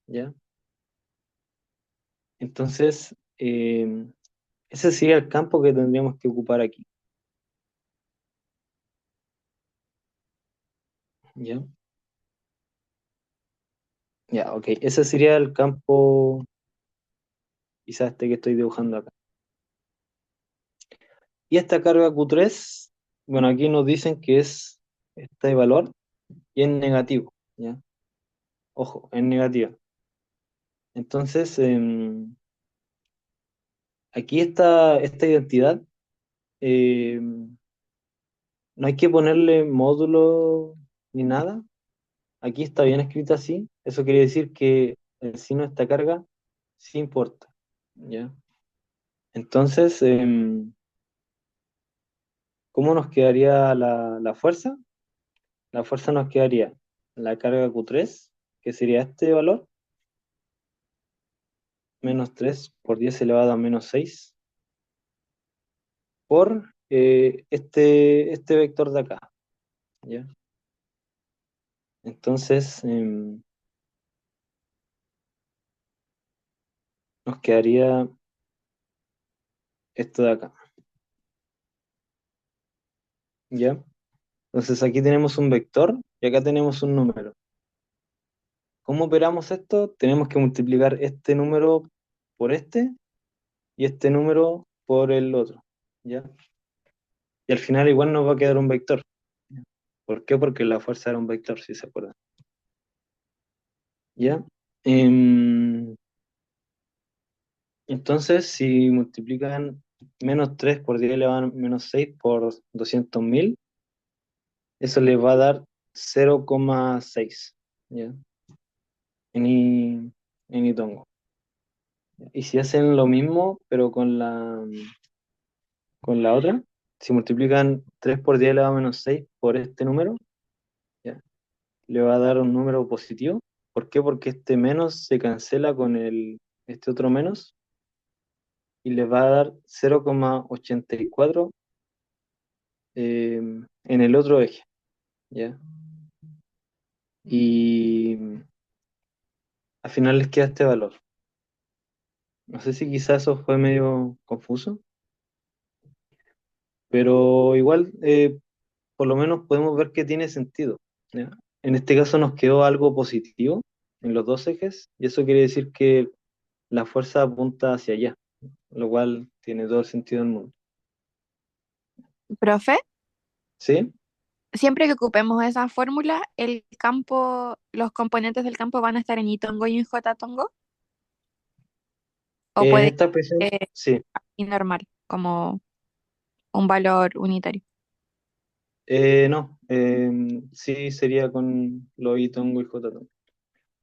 ¿ya? Entonces, ese sería el campo que tendríamos que ocupar aquí, ¿ya? Ya, ok, ese sería el campo, quizás este que estoy dibujando acá. Y esta carga Q3, bueno, aquí nos dicen que es este valor y es negativo, ¿ya? Ojo, es negativo. Entonces, aquí esta identidad, no hay que ponerle módulo ni nada. Aquí está bien escrito así. Eso quiere decir que el signo de esta carga sí importa, ¿ya? Entonces, ¿cómo nos quedaría la fuerza? La fuerza nos quedaría la carga Q3, que sería este valor, menos 3 por 10 elevado a menos 6 por este vector de acá, ¿ya? Entonces, nos quedaría esto de acá, ¿ya? Entonces aquí tenemos un vector y acá tenemos un número. ¿Cómo operamos esto? Tenemos que multiplicar este número por este y este número por el otro, ¿ya? Y al final igual nos va a quedar un vector. ¿Por qué? Porque la fuerza era un vector, si se acuerdan. ¿Ya? Em, entonces, si multiplican menos 3 por 10 elevado a menos 6 por 200.000, eso les va a dar 0,6, ¿ya? En, I- en Itongo. Y si hacen lo mismo, pero con la otra, si multiplican 3 por 10 elevado a menos 6 por este número, ¿ya? Le va a dar un número positivo. ¿Por qué? Porque este menos se cancela con este otro menos y les va a dar 0,84 en el otro eje, ¿ya? Y al final les queda este valor. No sé si quizás eso fue medio confuso, pero igual por lo menos podemos ver que tiene sentido, ¿ya? En este caso nos quedó algo positivo en los dos ejes y eso quiere decir que la fuerza apunta hacia allá, lo cual tiene todo el sentido del mundo. Profe, ¿Sí? siempre que ocupemos esa fórmula, el campo, los componentes del campo van a estar en itongo y en jotatongo, o En puede esta expresión, ser sí. normal, como un valor unitario. No, sí sería con lo y tongo y jotatongo.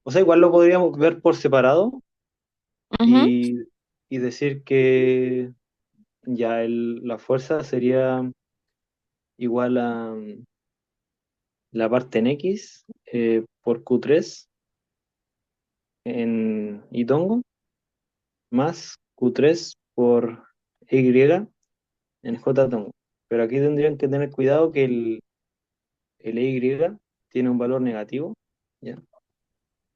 O sea, igual lo podríamos ver por separado Ujú. y, y decir que ya la fuerza sería igual a la parte en X por Q3 en Itongo más Q3 por Y en J tongo. Pero aquí tendrían que tener cuidado que el Y tiene un valor negativo, ¿ya?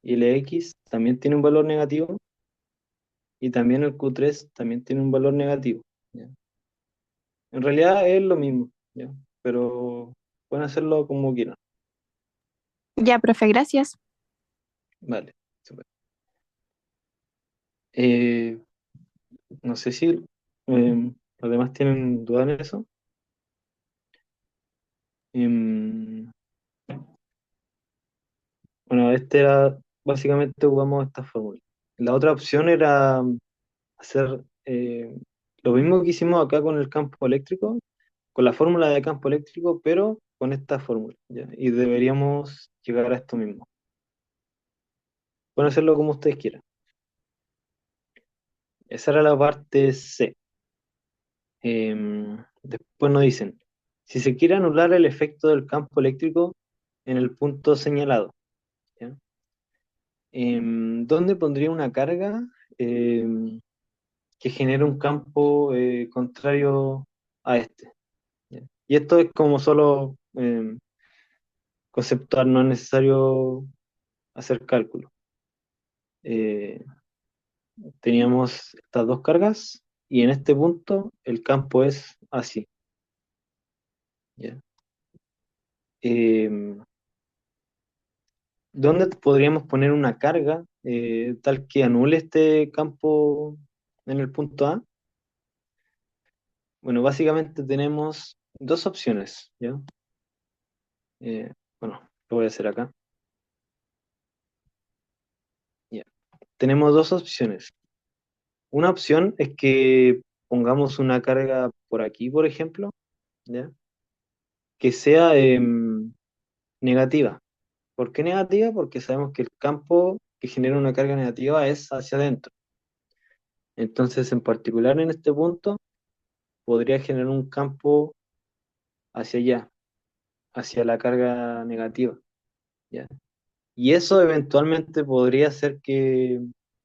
Y el X también tiene un valor negativo y también el Q3 también tiene un valor negativo, ¿ya? En realidad es lo mismo, ¿ya? Pero pueden hacerlo como quieran. Ya, profe, gracias. Vale, súper. Eh, no sé si los demás tienen duda en eso. Em, Bueno, este era, básicamente jugamos esta fórmula. La otra opción era hacer lo mismo que hicimos acá con el campo eléctrico, con la fórmula de campo eléctrico, pero con esta fórmula, ¿ya? Y deberíamos llegar a esto mismo. Pueden hacerlo como ustedes quieran. Esa era la parte C. Después nos dicen, si se quiere anular el efecto del campo eléctrico en el punto señalado, ¿ya? ¿Dónde pondría una carga em, que genere un campo contrario a este? ¿Ya? Y esto es como solo conceptual, no es necesario hacer cálculo. Eh, Teníamos estas dos cargas y en este punto el campo es así, ¿ya? Eh, ¿Dónde podríamos poner una carga tal que anule este campo en el punto A? Bueno, básicamente tenemos dos opciones, ¿ya? Bueno, lo voy a hacer acá. Ya. Tenemos dos opciones. Una opción es que pongamos una carga por aquí, por ejemplo, ¿ya? Que sea negativa. ¿Por qué negativa? Porque sabemos que el campo que genera una carga negativa es hacia adentro. Entonces, en particular en este punto, podría generar un campo hacia allá, hacia la carga negativa, ¿ya? Y eso eventualmente podría hacer que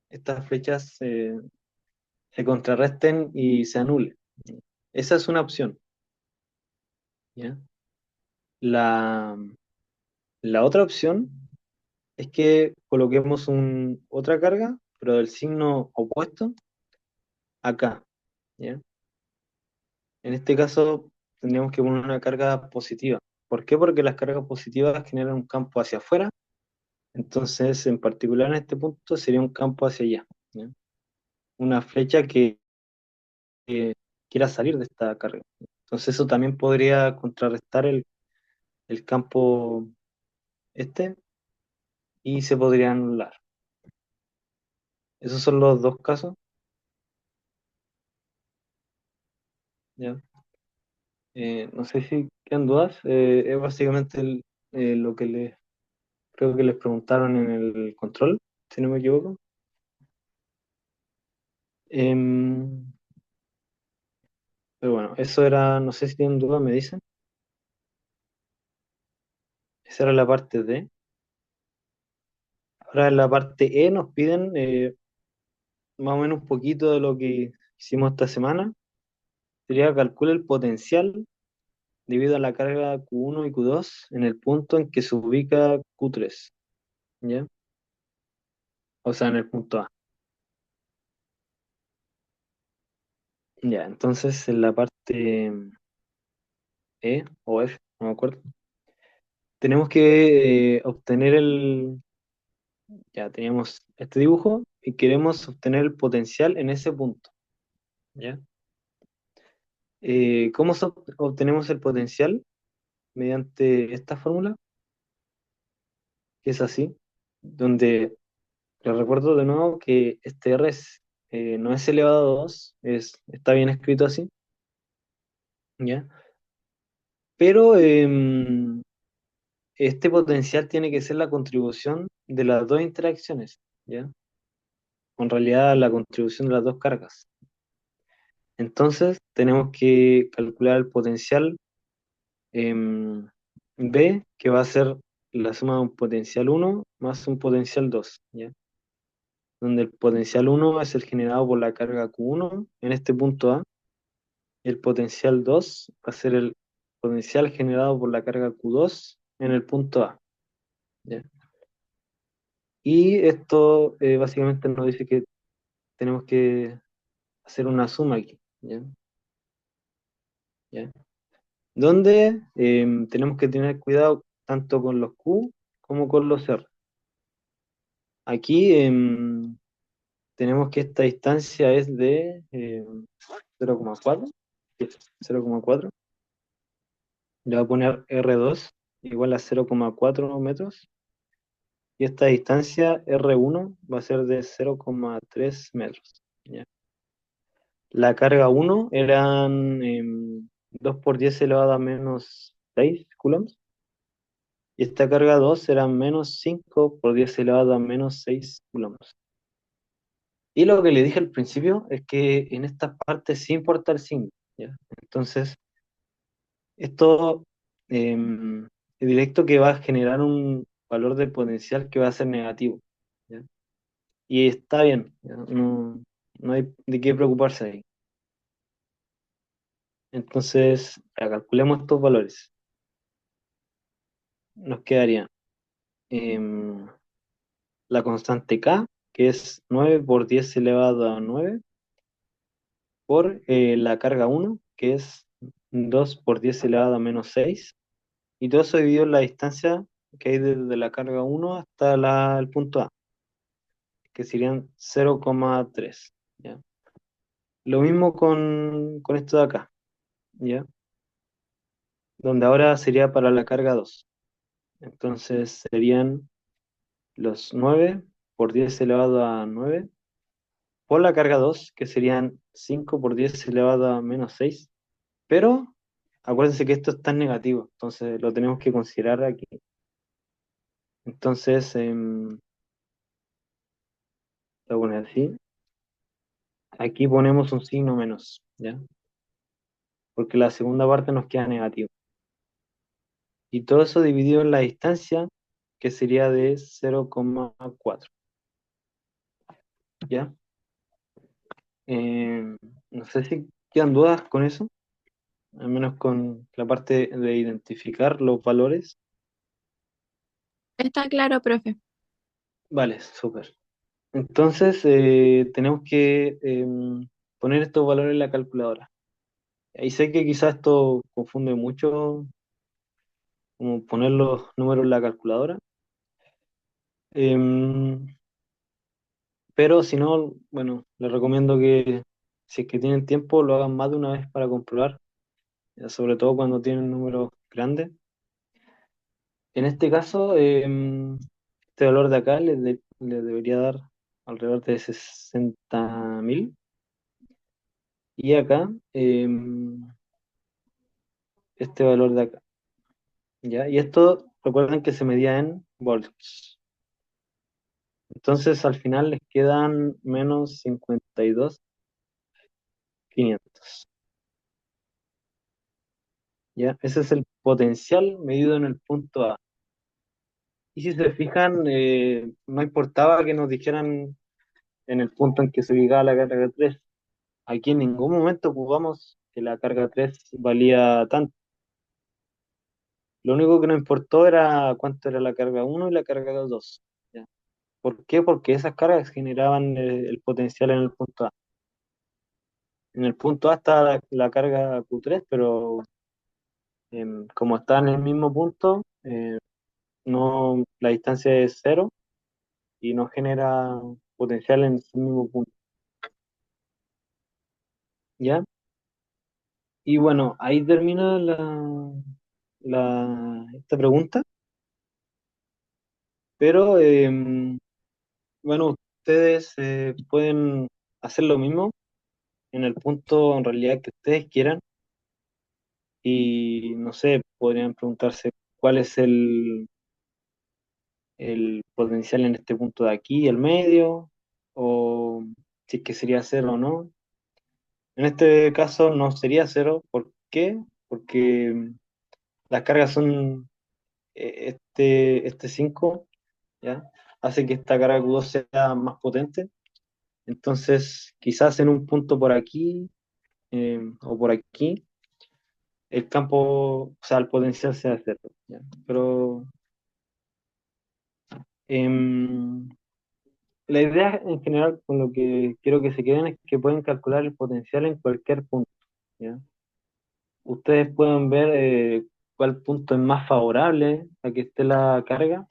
estas flechas se contrarresten y se anulen. Esa es una opción, ¿ya? La, la otra opción es que coloquemos otra carga, pero del signo opuesto, acá, ¿ya? En este caso tendríamos que poner una carga positiva. ¿Por qué? Porque las cargas positivas generan un campo hacia afuera, entonces en particular en este punto sería un campo hacia allá, ¿ya? Una flecha que quiera salir de esta carga. Entonces eso también podría contrarrestar el campo este y se podría anular. Esos son los dos casos, ¿ya? No sé si quedan dudas. Es básicamente lo que creo que les preguntaron en el control, si no me equivoco. Em, pero bueno, eso era, no sé si tienen dudas, me dicen. Esa era la parte D. Ahora en la parte E nos piden más o menos un poquito de lo que hicimos esta semana. Sería calcula el potencial debido a la carga Q1 y Q2 en el punto en que se ubica Q3, ¿ya? O sea, en el punto A. Ya, entonces en la parte E o F, no me acuerdo, tenemos que obtener ya teníamos este dibujo y queremos obtener el potencial en ese punto, ¿ya? ¿Cómo obtenemos el potencial? Mediante esta fórmula, que es así, donde les recuerdo de nuevo que este R no es elevado a 2, está bien escrito así, ¿ya? Pero este potencial tiene que ser la contribución de las dos interacciones, ¿ya? En realidad la contribución de las dos cargas. Entonces tenemos que calcular el potencial B, que va a ser la suma de un potencial uno más un potencial 2, ¿ya? Donde el potencial uno es el generado por la carga Q1 en este punto A, y el potencial 2 va a ser el potencial generado por la carga Q2 en el punto A, ¿ya? Y esto básicamente nos dice que tenemos que hacer una suma aquí, ¿ya? ¿Ya? Donde tenemos que tener cuidado tanto con los Q como con los R. Aquí tenemos que esta distancia es de 0,4. Sí, 0,4. Le voy a poner R2 igual a 0,4 metros. y esta distancia R1 va a ser de 0,3 metros. ¿Ya? La carga uno eran 2 por 10 elevado a menos 6 coulombs, y esta carga 2 era menos 5 por 10 elevado a menos 6 coulombs. Y lo que le dije al principio es que en estas partes sí importa el signo, ¿ya? Entonces, esto es directo que va a generar un valor de potencial que va a ser negativo, ¿ya? Y está bien, ¿ya? No, no hay de qué preocuparse ahí. Entonces, ya, calculemos estos valores. Nos quedaría em, la constante K, que es 9 por 10 elevado a 9 por la carga uno, que es 2 por 10 elevado a menos 6, y todo eso dividido en la distancia que hay desde la carga uno hasta el punto A, que serían 0,3, ¿ya? Lo mismo con esto de acá, ¿ya? Donde ahora sería para la carga 2. Entonces serían los 9 por 10 elevado a 9 por la carga 2, que serían 5 por 10 elevado a menos 6. Pero acuérdense que esto está en negativo, entonces lo tenemos que considerar aquí. Entonces, lo voy a poner así. Aquí ponemos un signo menos, ¿ya? Porque la segunda parte nos queda negativo. Y todo eso dividido en la distancia, que sería de 0,4, ¿ya? No sé si quedan dudas con eso, al menos con la parte de identificar los valores. Está claro, profe. Vale, súper. Entonces, tenemos que poner estos valores en la calculadora. Y sé que quizás esto confunde mucho, como poner los números en la calculadora. Em, pero si no, bueno, les recomiendo que si es que tienen tiempo, lo hagan más de una vez para comprobar, ya sobre todo cuando tienen números grandes. En este caso, este valor de acá les debería dar alrededor de 60.000. Y acá, este valor de acá, ¿ya? Y esto, recuerden que se medía en volts. Entonces, al final les quedan menos 52.500, ¿ya? Ese es el potencial medido en el punto A. Y si se fijan, no importaba que nos dijeran en el punto en que se ubicaba la carga 3. Aquí en ningún momento ocupamos que la carga 3 valía tanto. Lo único que nos importó era cuánto era la carga uno y la carga 2. ¿Ya? ¿Por qué? Porque esas cargas generaban el potencial en el punto A. En el punto A está la carga Q3, pero como está en el mismo punto, no, la distancia es cero y no genera potencial en ese mismo punto. ¿Ya? Y bueno, ahí termina esta pregunta, pero bueno, ustedes pueden hacer lo mismo en el punto en realidad que ustedes quieran, y no sé, podrían preguntarse cuál es el potencial en este punto de aquí, el medio, o si es que sería cero o no. En este caso no sería cero. ¿Por qué? Porque las cargas son este 5, ¿ya? Hace que esta carga Q2 sea más potente. Entonces, quizás en un punto por aquí o por aquí, el campo, o sea, el potencial sea cero, ¿ya? Pero em, la idea en general con lo que quiero que se queden es que pueden calcular el potencial en cualquier punto, ¿ya? Ustedes pueden ver cuál punto es más favorable a que esté la carga,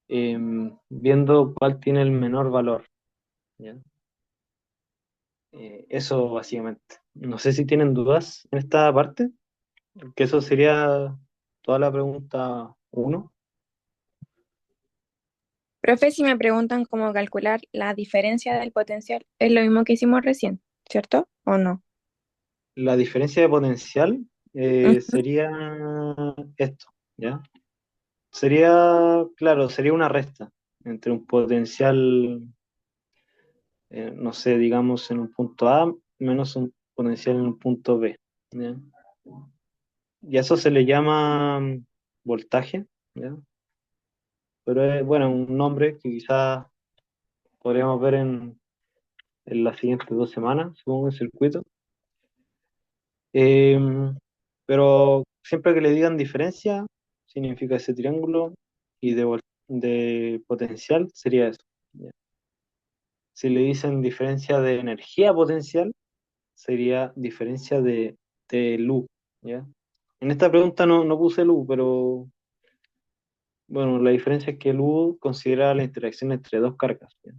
viendo cuál tiene el menor valor, ¿ya? Eso básicamente. No sé si tienen dudas en esta parte, que eso sería toda la pregunta uno. Profe, si me preguntan cómo calcular la diferencia del potencial, es lo mismo que hicimos recién, ¿cierto? ¿O no? La diferencia de potencial Ujú. sería esto, ¿ya? Sería, claro, sería una resta entre un potencial, no sé, digamos en un punto A menos un potencial en un punto B, ¿ya? Y a eso se le llama voltaje, ¿ya? Pero es, bueno, un nombre que quizás podríamos ver en las siguientes 2 semanas, supongo, en circuito. Eh, pero siempre que le digan diferencia, significa ese triángulo, y de potencial sería eso, ¿ya? Si le dicen diferencia de energía potencial, sería diferencia de luz, ¿ya? En esta pregunta no puse luz, pero bueno, la diferencia es que luz considera la interacción entre dos cargas, ¿ya?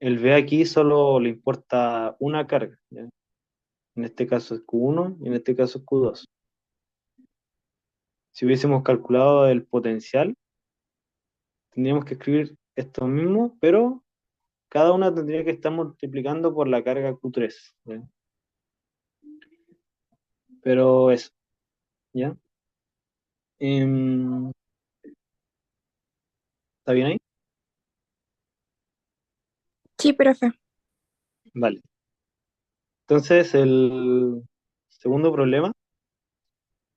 El V aquí solo le importa una carga, ¿ya? En este caso es Q1 y en este caso es Q2. Si hubiésemos calculado el potencial, tendríamos que escribir esto mismo, pero cada una tendría que estar multiplicando por la carga Q3, ¿ya? Pero eso, ¿ya? Em, ¿Está bien ahí? Sí, profe. Vale. Entonces, el segundo problema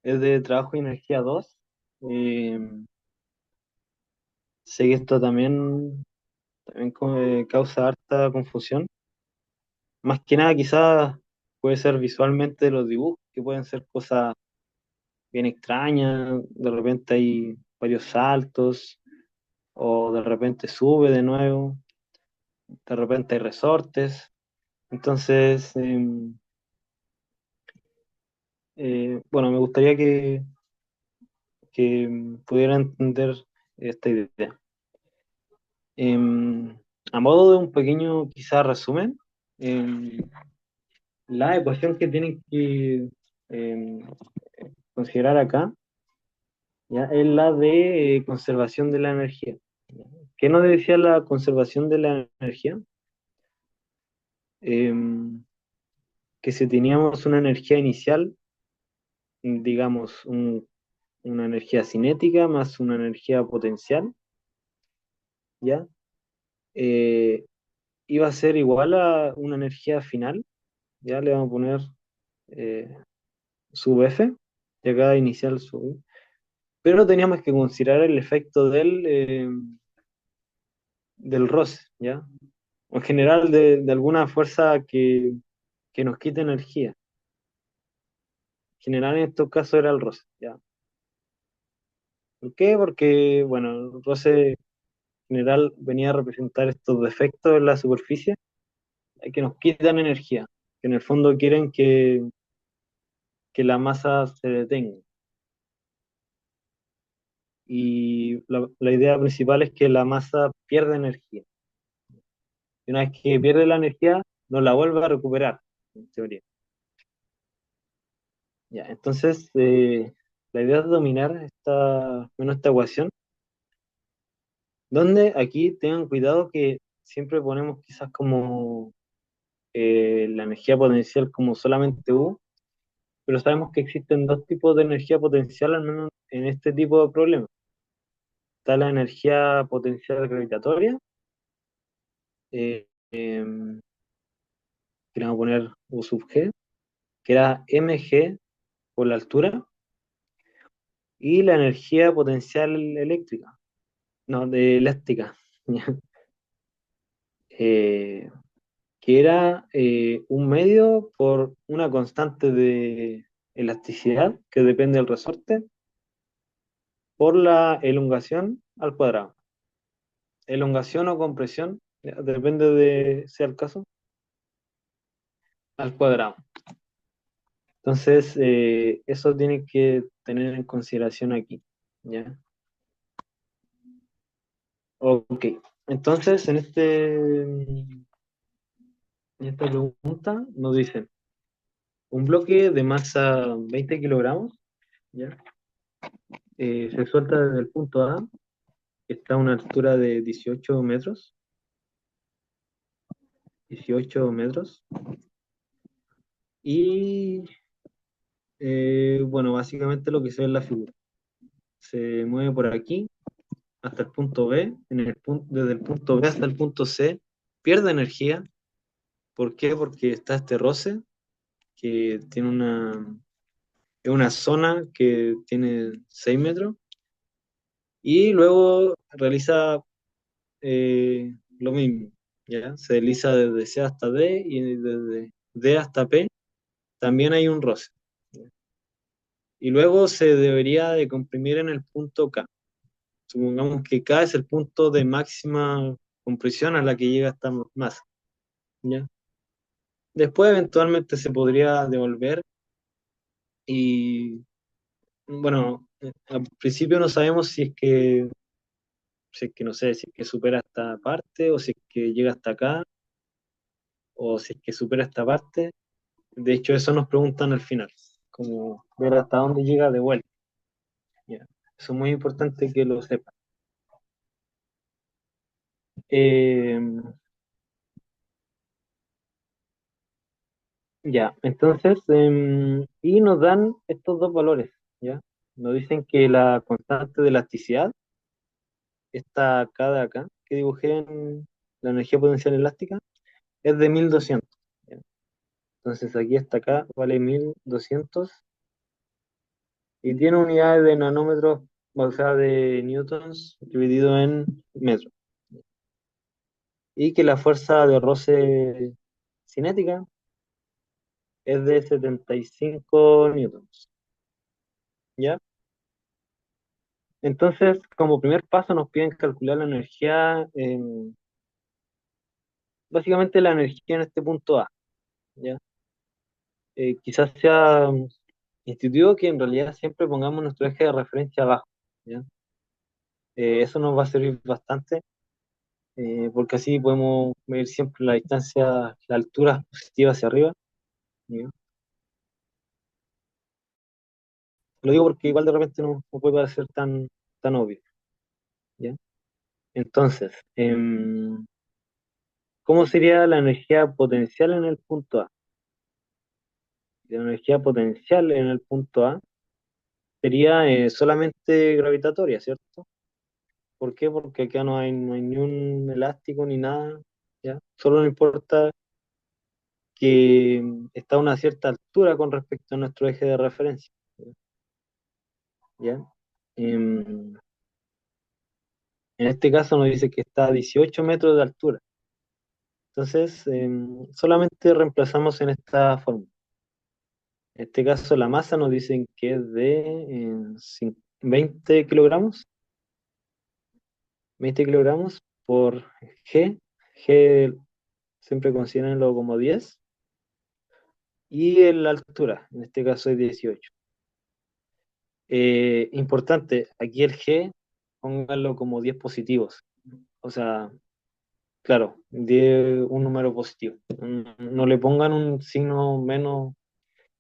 es de trabajo y energía 2. Em, Sé que esto también causa harta confusión. Más que nada, quizás puede ser visualmente los dibujos, que pueden ser cosas bien extrañas. De repente hay varios saltos, o de repente sube de nuevo, de repente hay resortes. Entonces, bueno, me gustaría que pudieran entender esta idea. Em, a modo de un pequeño, quizá, resumen, em, la ecuación que tienen que em, considerar acá, ¿ya? Es la de conservación de la energía. ¿Qué nos decía la conservación de la energía? Em, que si teníamos una energía inicial, digamos, una energía cinética más una energía potencial, ¿ya? Eh, Iba a ser igual a una energía final, ya le vamos a poner eh, sub F, y acá inicial sub, pero teníamos que considerar el efecto del roce, ¿ya? O en general de alguna fuerza que nos quite energía. En general en estos casos era el roce, ¿ya? ¿Por qué? Porque, bueno, el roce en general venía a representar estos defectos en la superficie que nos quitan energía, que en el fondo quieren que la masa se detenga. Y la idea principal es que la masa pierde energía. Y una vez que pierde la energía, no la vuelve a recuperar, en teoría. Ya, entonces, la idea es dominar esta ecuación, donde aquí tengan cuidado que siempre ponemos quizás como la energía potencial como solamente U, pero sabemos que existen dos tipos de energía potencial, al menos en este tipo de problemas. Está la energía potencial gravitatoria, em, que le vamos a poner U sub G, que era mg por la altura, y la energía potencial eléctrica, no, de elástica, eh, que era un medio por una constante de elasticidad que depende del resorte por la elongación al cuadrado. Elongación o compresión, ya, depende de sea el caso, al cuadrado. Entonces, eso tiene que tener en consideración aquí, ¿ya? Ok, entonces en esta pregunta nos dicen, un bloque de masa 20 kilogramos, ¿ya? Se suelta desde el punto A, está a una altura de 18 metros. 18 metros. Y bueno, básicamente lo que se ve en la figura. Se mueve por aquí hasta el punto B, desde el punto B hasta el punto C, pierde energía. ¿Por qué? Porque está este roce, que tiene es una zona que tiene 6 metros, y luego realiza lo mismo, ¿ya? Se desliza desde C hasta D y desde D hasta P también hay un roce. Y luego se debería de comprimir en el punto K. Supongamos que K es el punto de máxima compresión a la que llega esta masa, ¿ya? Después eventualmente se podría devolver y, bueno, al principio no sabemos si es que no sé, si es que supera esta parte o si es que llega hasta acá o si es que supera esta parte. De hecho, eso nos preguntan al final, como ver hasta dónde llega de vuelta, ¿ya? Eso es muy importante que lo sepan. Eh, Ya, entonces, y nos dan estos dos valores, ¿ya? Nos dicen que la constante de elasticidad, esta acá de acá, que dibujé en la energía potencial elástica, es de 1200, ¿ya? Entonces aquí esta acá vale 1200 y tiene unidades de nanómetros, o sea, de newtons dividido en metros. Y que la fuerza de roce cinética es de 75 newtons, ¿ya? Entonces, como primer paso nos piden calcular la energía, básicamente la energía en este punto A, ¿ya? Quizás sea intuitivo que en realidad siempre pongamos nuestro eje de referencia abajo, ¿ya? Eso nos va a servir bastante, porque así podemos medir siempre la distancia, la altura positiva hacia arriba, ¿ya? Lo digo porque igual de repente no puede parecer tan obvio, ¿ya? Entonces, ¿cómo sería la energía potencial en el punto A? La energía potencial en el punto A sería solamente gravitatoria, ¿cierto? ¿Por qué? Porque acá no hay ni un elástico ni nada, ¿ya? Solo nos importa que está a una cierta altura con respecto a nuestro eje de referencia, ¿ya? Em, en este caso nos dice que está a 18 metros de altura. Entonces, solamente reemplazamos en esta fórmula. En este caso, la masa nos dicen que es de 20 kilogramos. 20 kilogramos por G siempre considérenlo como 10, y la altura, en este caso es 18. Importante, aquí el G, pónganlo como 10 positivos, o sea, claro, 10, un número positivo. No le pongan un signo menos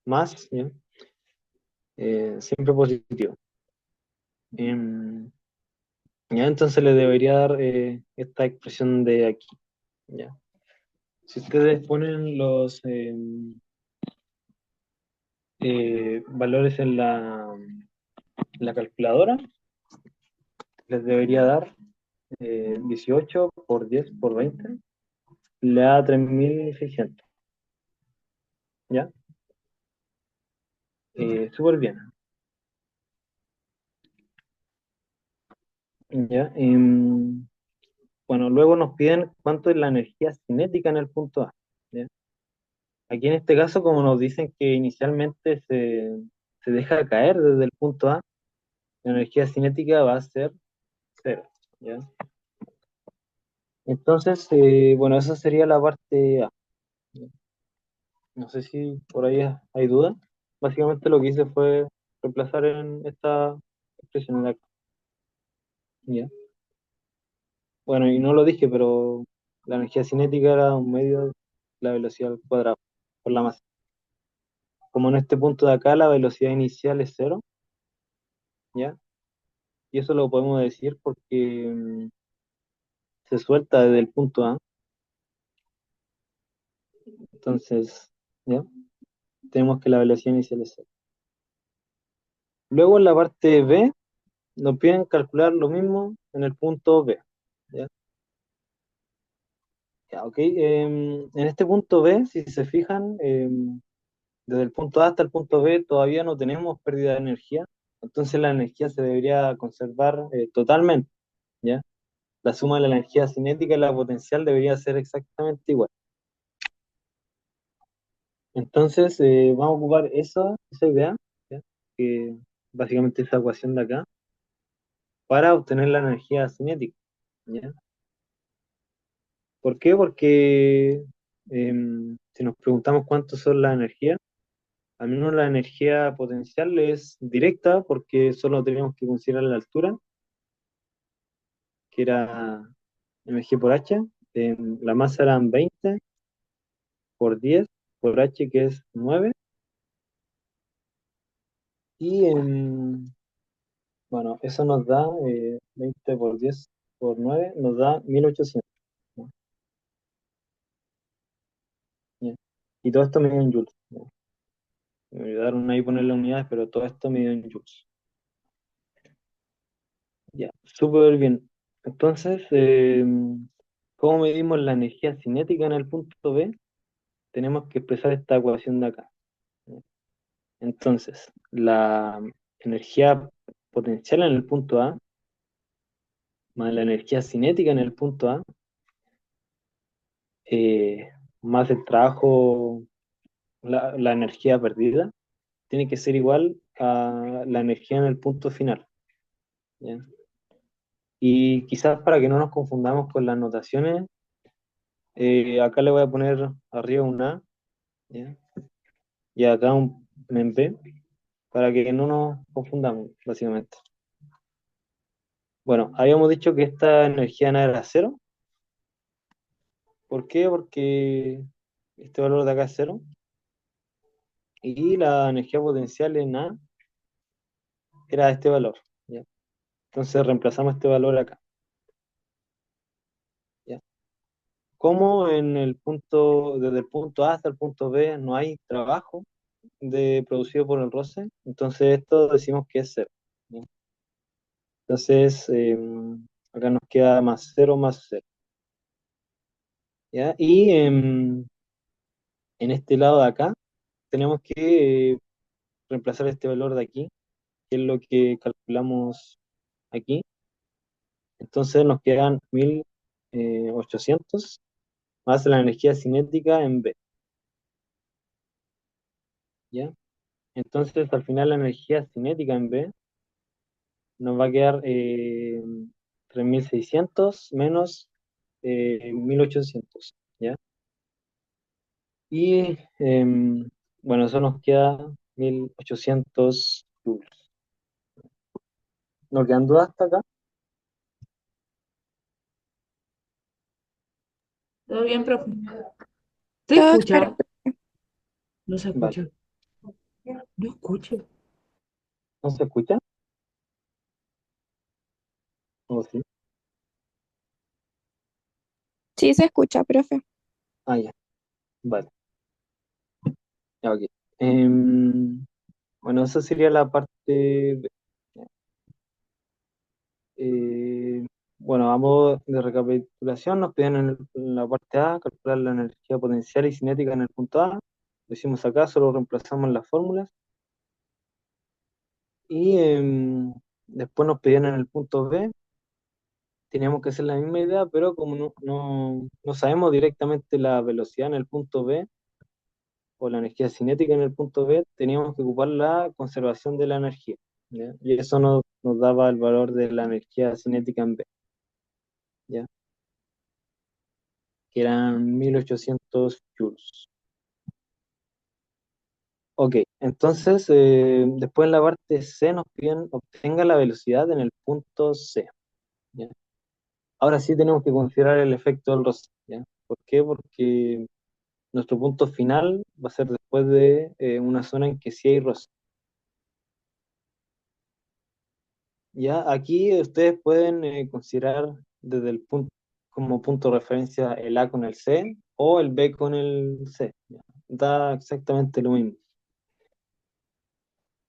más, ¿ya? Siempre positivo. Em, ya, entonces le debería dar esta expresión de aquí, ¿ya? Si ustedes ponen los valores en la calculadora, les debería dar 18 por 10 por 20, le da 3600, ¿ya? Súper bien, ¿ya? Bueno, luego nos piden cuánto es la energía cinética en el punto A, ¿ya? Aquí en este caso, como nos dicen que inicialmente se deja caer desde el punto A, la energía cinética va a ser cero, ¿ya? Entonces, bueno, esa sería la parte A. No sé si por ahí hay duda. Básicamente lo que hice fue reemplazar en esta expresión de acá, ¿ya? Bueno, y no lo dije, pero la energía cinética era un medio de la velocidad al cuadrado por la masa. Como en este punto de acá la velocidad inicial es cero, ¿ya? y eso lo podemos decir porque se suelta desde el punto A. Entonces, ¿ya? Tenemos que la velocidad inicial es cero. Luego en la parte B nos piden calcular lo mismo en el punto B. ¿Ya? Ya, ok. En este punto B, si se fijan, desde el punto A hasta el punto B todavía no tenemos pérdida de energía, entonces la energía se debería conservar totalmente, ¿ya? La suma de la energía cinética y la potencial debería ser exactamente igual. Entonces, vamos a ocupar esa idea, ¿ya? Que básicamente esa ecuación de acá, para obtener la energía cinética, ¿ya? ¿Por qué? Porque si nos preguntamos cuánto son las energías, al menos la energía potencial es directa porque solo tenemos que considerar la altura, que era mg por h. La masa eran 20 por 10 por h, que es 9. Y bueno, eso nos da 20 por 10 por 9, nos da 1800, ¿no? Ya. Y todo esto mide en joules, ¿no? Me olvidaron ahí poner las unidades, pero todo esto mide en joules. Ya, súper bien. Entonces, ¿cómo medimos la energía cinética en el punto B? Tenemos que expresar esta ecuación de acá, ¿no? Entonces, la energía potencial en el punto A más la energía cinética en el punto A, eh, más el trabajo, la energía perdida, tiene que ser igual a la energía en el punto final, ¿ya? Y quizás para que no nos confundamos con las notaciones, acá le voy a poner arriba un A, ¿ya? Y acá un en B, para que no nos confundamos, básicamente. Bueno, habíamos dicho que esta energía en A era cero. ¿Por qué? Porque este valor de acá es cero. Y la energía potencial en A era este valor, ¿ya? Entonces reemplazamos este valor acá, ¿ya? Como en el punto, desde el punto A hasta el punto B no hay trabajo producido por el roce, entonces esto decimos que es cero, ¿ya? Entonces, acá nos queda más cero más cero, ¿ya? Y en este lado de acá tenemos que reemplazar este valor de aquí, que es lo que calculamos aquí. Entonces nos quedan 1800 más la energía cinética en B, ¿ya? Entonces al final la energía cinética en B nos va a quedar 3600 menos 1800, ¿ya? Y bueno, eso nos queda 1800 joules. ¿Nos quedan dudas hasta acá? ¿Todo bien, profe? ¿Se Todo claro. escucha? No se Vale. escucha. No escucho. ¿No se escucha? ¿O sí? Sí se escucha, profe. Ah, ya. Vale. Ya, ok. Em, bueno, esa sería la parte B. Eh, bueno, vamos de recapitulación. Nos piden en la parte A calcular la energía potencial y cinética en el punto A. Lo hicimos acá, solo reemplazamos las fórmulas. Y después nos pedían en el punto B. Teníamos que hacer la misma idea, pero como no sabemos directamente la velocidad en el punto B o la energía cinética en el punto B, teníamos que ocupar la conservación de la energía, ¿ya? Y eso nos daba el valor de la energía cinética en B, ¿ya? Que eran 1800 joules. Ok, entonces después en la parte C nos piden obtenga la velocidad en el punto C, ¿ya? Ahora sí tenemos que considerar el efecto del roce, ¿ya? ¿Por qué? Porque nuestro punto final va a ser después de una zona en que sí hay roce. Ya, aquí ustedes pueden considerar desde el punto, como punto de referencia el A con el C o el B con el C. Ya. Da exactamente lo mismo.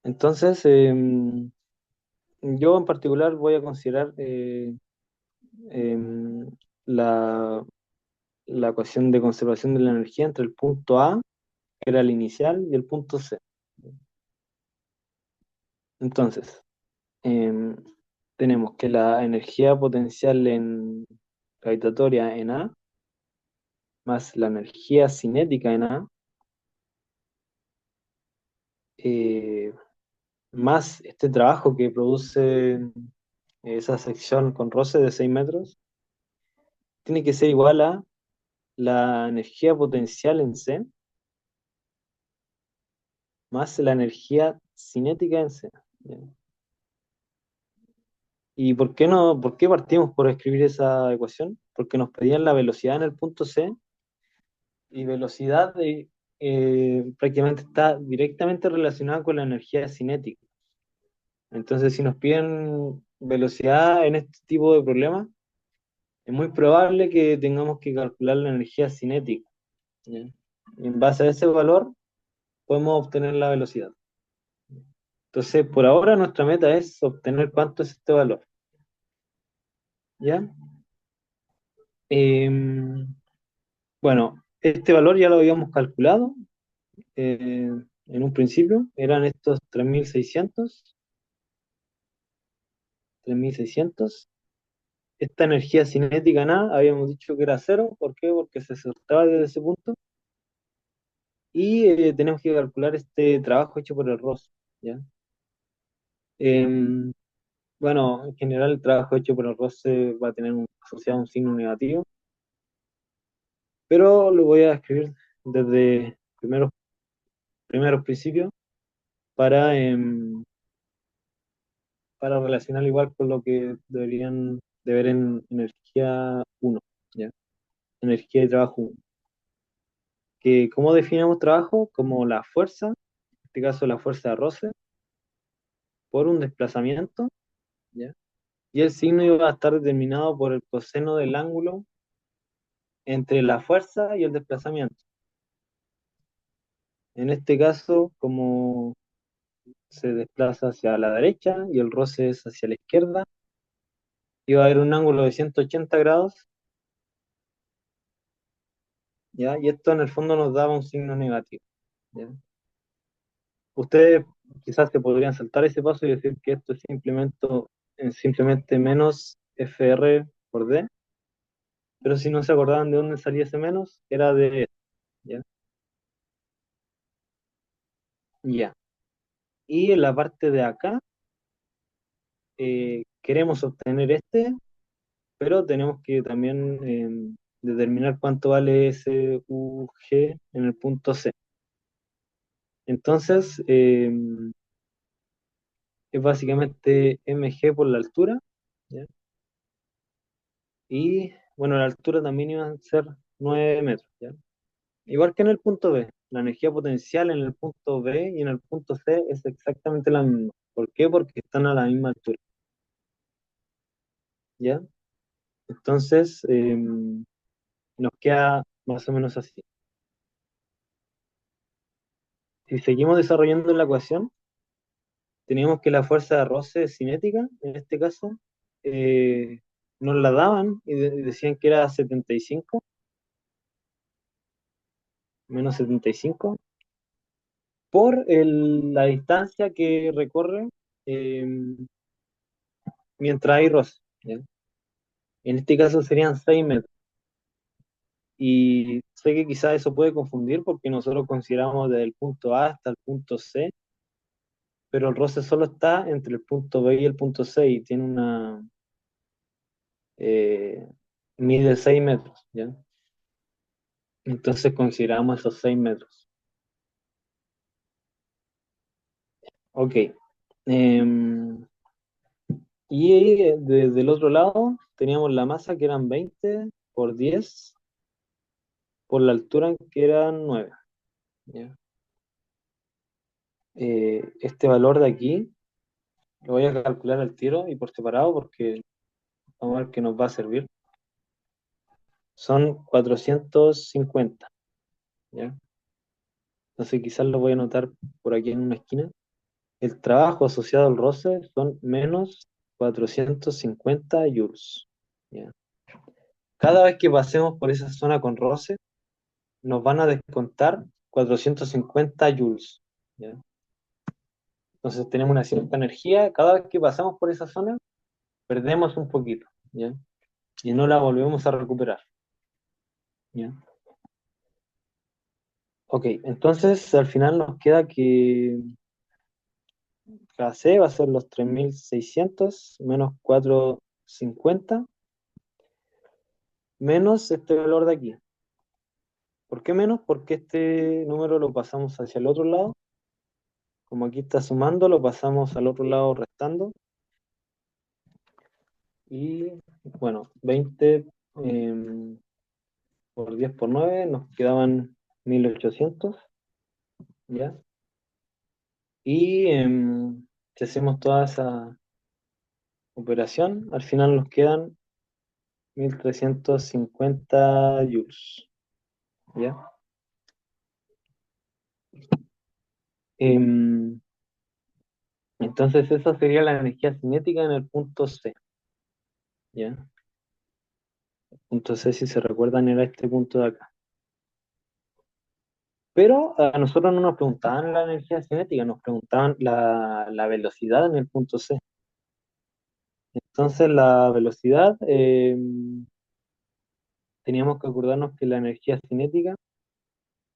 Entonces, yo en particular voy a considerar em, la, la ecuación de conservación de la energía entre el punto A, que era el inicial, y el punto C. Entonces, em, tenemos que la energía potencial en gravitatoria en A más la energía cinética en A, eh, más este trabajo que produce esa sección con roce de 6 metros, tiene que ser igual a la energía potencial en C más la energía cinética en C. ¿Ya? ¿Y por qué no, por qué partimos por escribir esa ecuación? Porque nos pedían la velocidad en el punto C y velocidad prácticamente está directamente relacionada con la energía cinética. Entonces, si nos piden velocidad en este tipo de problemas, es muy probable que tengamos que calcular la energía cinética. ¿Ya? Y en base a ese valor, podemos obtener la velocidad. Entonces, por ahora, nuestra meta es obtener cuánto es este valor. ¿Ya? Em, bueno, este valor ya lo habíamos calculado en un principio, eran estos 3600. Esta energía cinética nada, habíamos dicho que era cero. ¿Por qué? Porque se soltaba desde ese punto. Y tenemos que calcular este trabajo hecho por el ROS, ¿ya? Em, bueno, en general el trabajo hecho por el ROS va a tener asociado un signo negativo, pero lo voy a escribir desde primeros principios para, para relacionar igual con lo que deberían de ver en energía uno, ¿ya? Energía de trabajo 1. Que, ¿cómo definimos trabajo? Como la fuerza, en este caso la fuerza de roce, por un desplazamiento, ¿ya? Y el signo iba a estar determinado por el coseno del ángulo entre la fuerza y el desplazamiento. En este caso, como se desplaza hacia la derecha y el roce es hacia la izquierda, iba a haber un ángulo de 180 grados, ¿ya? Y esto en el fondo nos daba un signo negativo, ¿ya? Ustedes quizás se podrían saltar ese paso y decir que esto es simplemente menos FR por D, pero si no se acordaban de dónde salía ese menos, era de esto, ¿ya? Ya. Y en la parte de acá, queremos obtener este, pero tenemos que también determinar cuánto vale ese UG en el punto C. Entonces, es básicamente mg por la altura, ¿ya? Y bueno, la altura también iba a ser 9 metros, ¿ya? Igual que en el punto B, la energía potencial en el punto B y en el punto C es exactamente la misma. ¿Por qué? Porque están a la misma altura, ¿ya? Entonces, nos queda más o menos así. Si seguimos desarrollando la ecuación, teníamos que la fuerza de roce cinética, en este caso, eh, nos la daban y decían que era 75 menos 75 por la distancia que recorre eh, mientras hay roce, ¿ya? En este caso serían 6 metros. Y sé que quizás eso puede confundir porque nosotros consideramos desde el punto A hasta el punto C, pero el roce solo está entre el punto B y el punto C y tiene eh, mide 6 metros, ¿ya? Entonces consideramos esos 6 metros. Ok. Em, y desde el otro lado teníamos la masa que eran 20 por 10 por la altura que eran 9, ¿ya? Este valor de aquí Lo voy a calcular al tiro y por separado porque vamos a ver qué nos va a servir. Son 450, ¿ya? Entonces quizás lo voy a anotar por aquí en una esquina. El trabajo asociado al roce son menos 450 joules, ¿ya? Cada vez que pasemos por esa zona con roce, nos van a descontar 450 joules, ¿ya? Entonces tenemos una cierta energía. Cada vez que pasamos por esa zona, perdemos un poquito, ¿ya? Y no la volvemos a recuperar, ¿ya? Ok, entonces al final nos queda que KC va a ser los 3600 menos 450 menos este valor de aquí. ¿Por qué menos? Porque este número lo pasamos hacia el otro lado. Como aquí está sumando, lo pasamos al otro lado restando. Y bueno, 20 por 10 por 9 nos quedaban 1800, ¿ya? Y si hacemos toda esa operación, al final nos quedan 1350 joules, ¿ya? Em, entonces esa sería la energía cinética en el punto C, ¿ya? Punto C, si se recuerdan, era este punto de acá. Pero a nosotros no nos preguntaban la energía cinética, nos preguntaban la velocidad en el punto C. Entonces la velocidad, teníamos que acordarnos que la energía cinética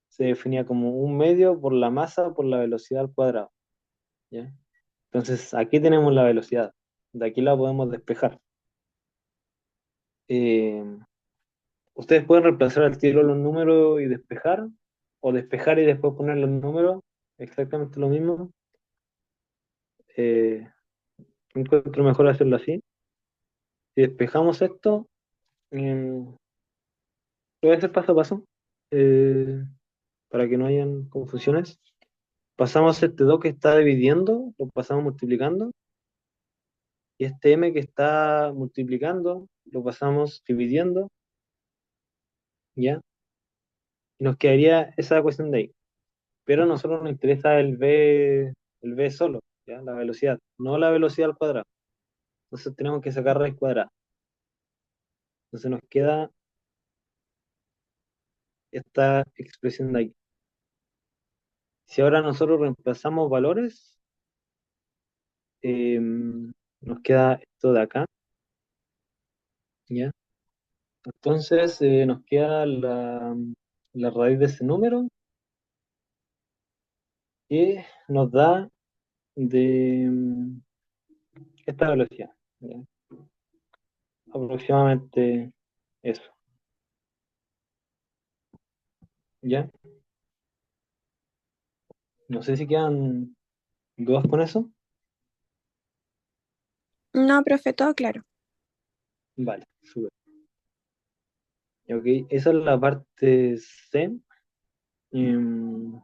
se definía como un medio por la masa por la velocidad al cuadrado, ¿ya? Entonces aquí tenemos la velocidad, de aquí la podemos despejar. Eh, Ustedes pueden reemplazar al tiro los números y despejar, o despejar y después poner los números, exactamente lo mismo. Eh, Encuentro mejor hacerlo así. Si despejamos esto, lo voy a hacer paso a paso, eh, para que no hayan confusiones. Pasamos este 2 que está dividiendo, lo pasamos multiplicando, y este m que está multiplicando, lo pasamos dividiendo, ¿ya? Y nos quedaría esa ecuación de ahí. Pero a nosotros nos interesa el v solo, ¿ya? La velocidad, no la velocidad al cuadrado. Entonces tenemos que sacar raíz cuadrada. Entonces nos queda esta expresión de aquí. Si ahora nosotros reemplazamos valores, nos queda esto de acá, ¿ya? Entonces nos queda la raíz de ese número que nos da de esta velocidad, ¿ya? Aproximadamente eso, ¿ya? No sé si quedan dudas con eso. No, profe, todo claro. Vale, súper. Ok, esa es la parte C. Em,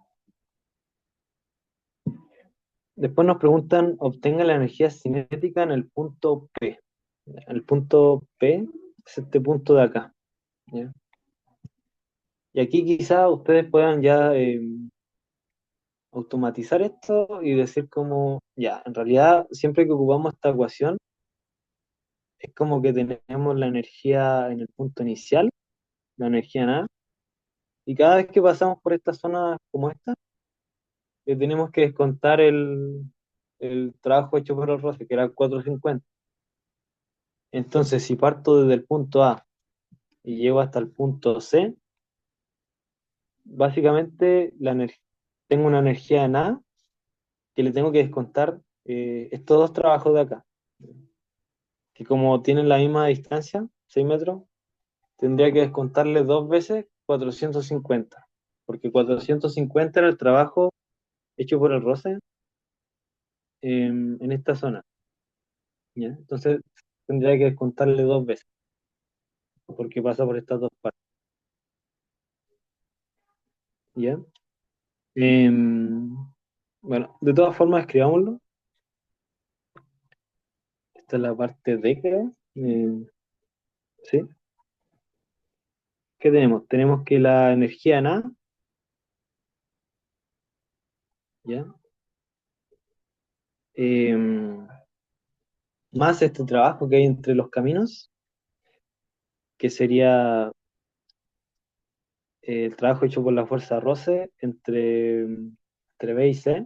Después nos preguntan, obtenga la energía cinética en el punto P. El punto P es este punto de acá, ¿ya? Y aquí quizás ustedes puedan ya automatizar esto y decir como, ya, en realidad siempre que ocupamos esta ecuación es como que tenemos la energía en el punto inicial, la energía en A, y cada vez que pasamos por esta zona como esta, tenemos que descontar el trabajo hecho por el roce, que era 450. Entonces, si parto desde el punto A y llego hasta el punto C, básicamente tengo una energía en A que le tengo que descontar estos dos trabajos de acá, que como tienen la misma distancia, 6 metros, tendría que descontarle dos veces 450, porque 450 era el trabajo hecho por el roce en esta zona, ¿ya? Entonces tendría que descontarle dos veces, porque pasa por estas dos partes, ¿ya? Em, bueno, de todas formas, escribámoslo. Esta es la parte D, creo. ¿Sí? ¿Qué tenemos? Tenemos que la energía en A, ¿ya? Em, más este trabajo que hay entre los caminos, que sería el trabajo hecho por la fuerza roce entre B y C,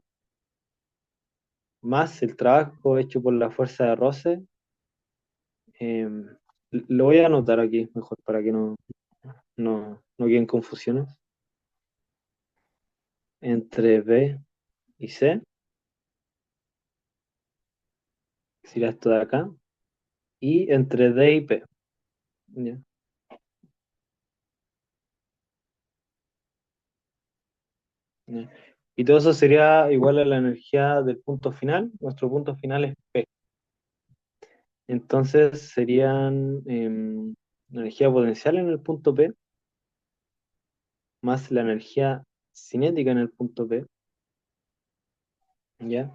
más el trabajo hecho por la fuerza de roce. em, lo voy a anotar aquí mejor para que no queden confusiones. Entre B y C, que sería esto de acá, y entre D y P. ¿Ya? ¿Ya? Y todo eso sería igual a la energía del punto final. Nuestro punto final es P. Entonces serían la energía potencial en el punto P más la energía cinética en el punto P. ¿Ya?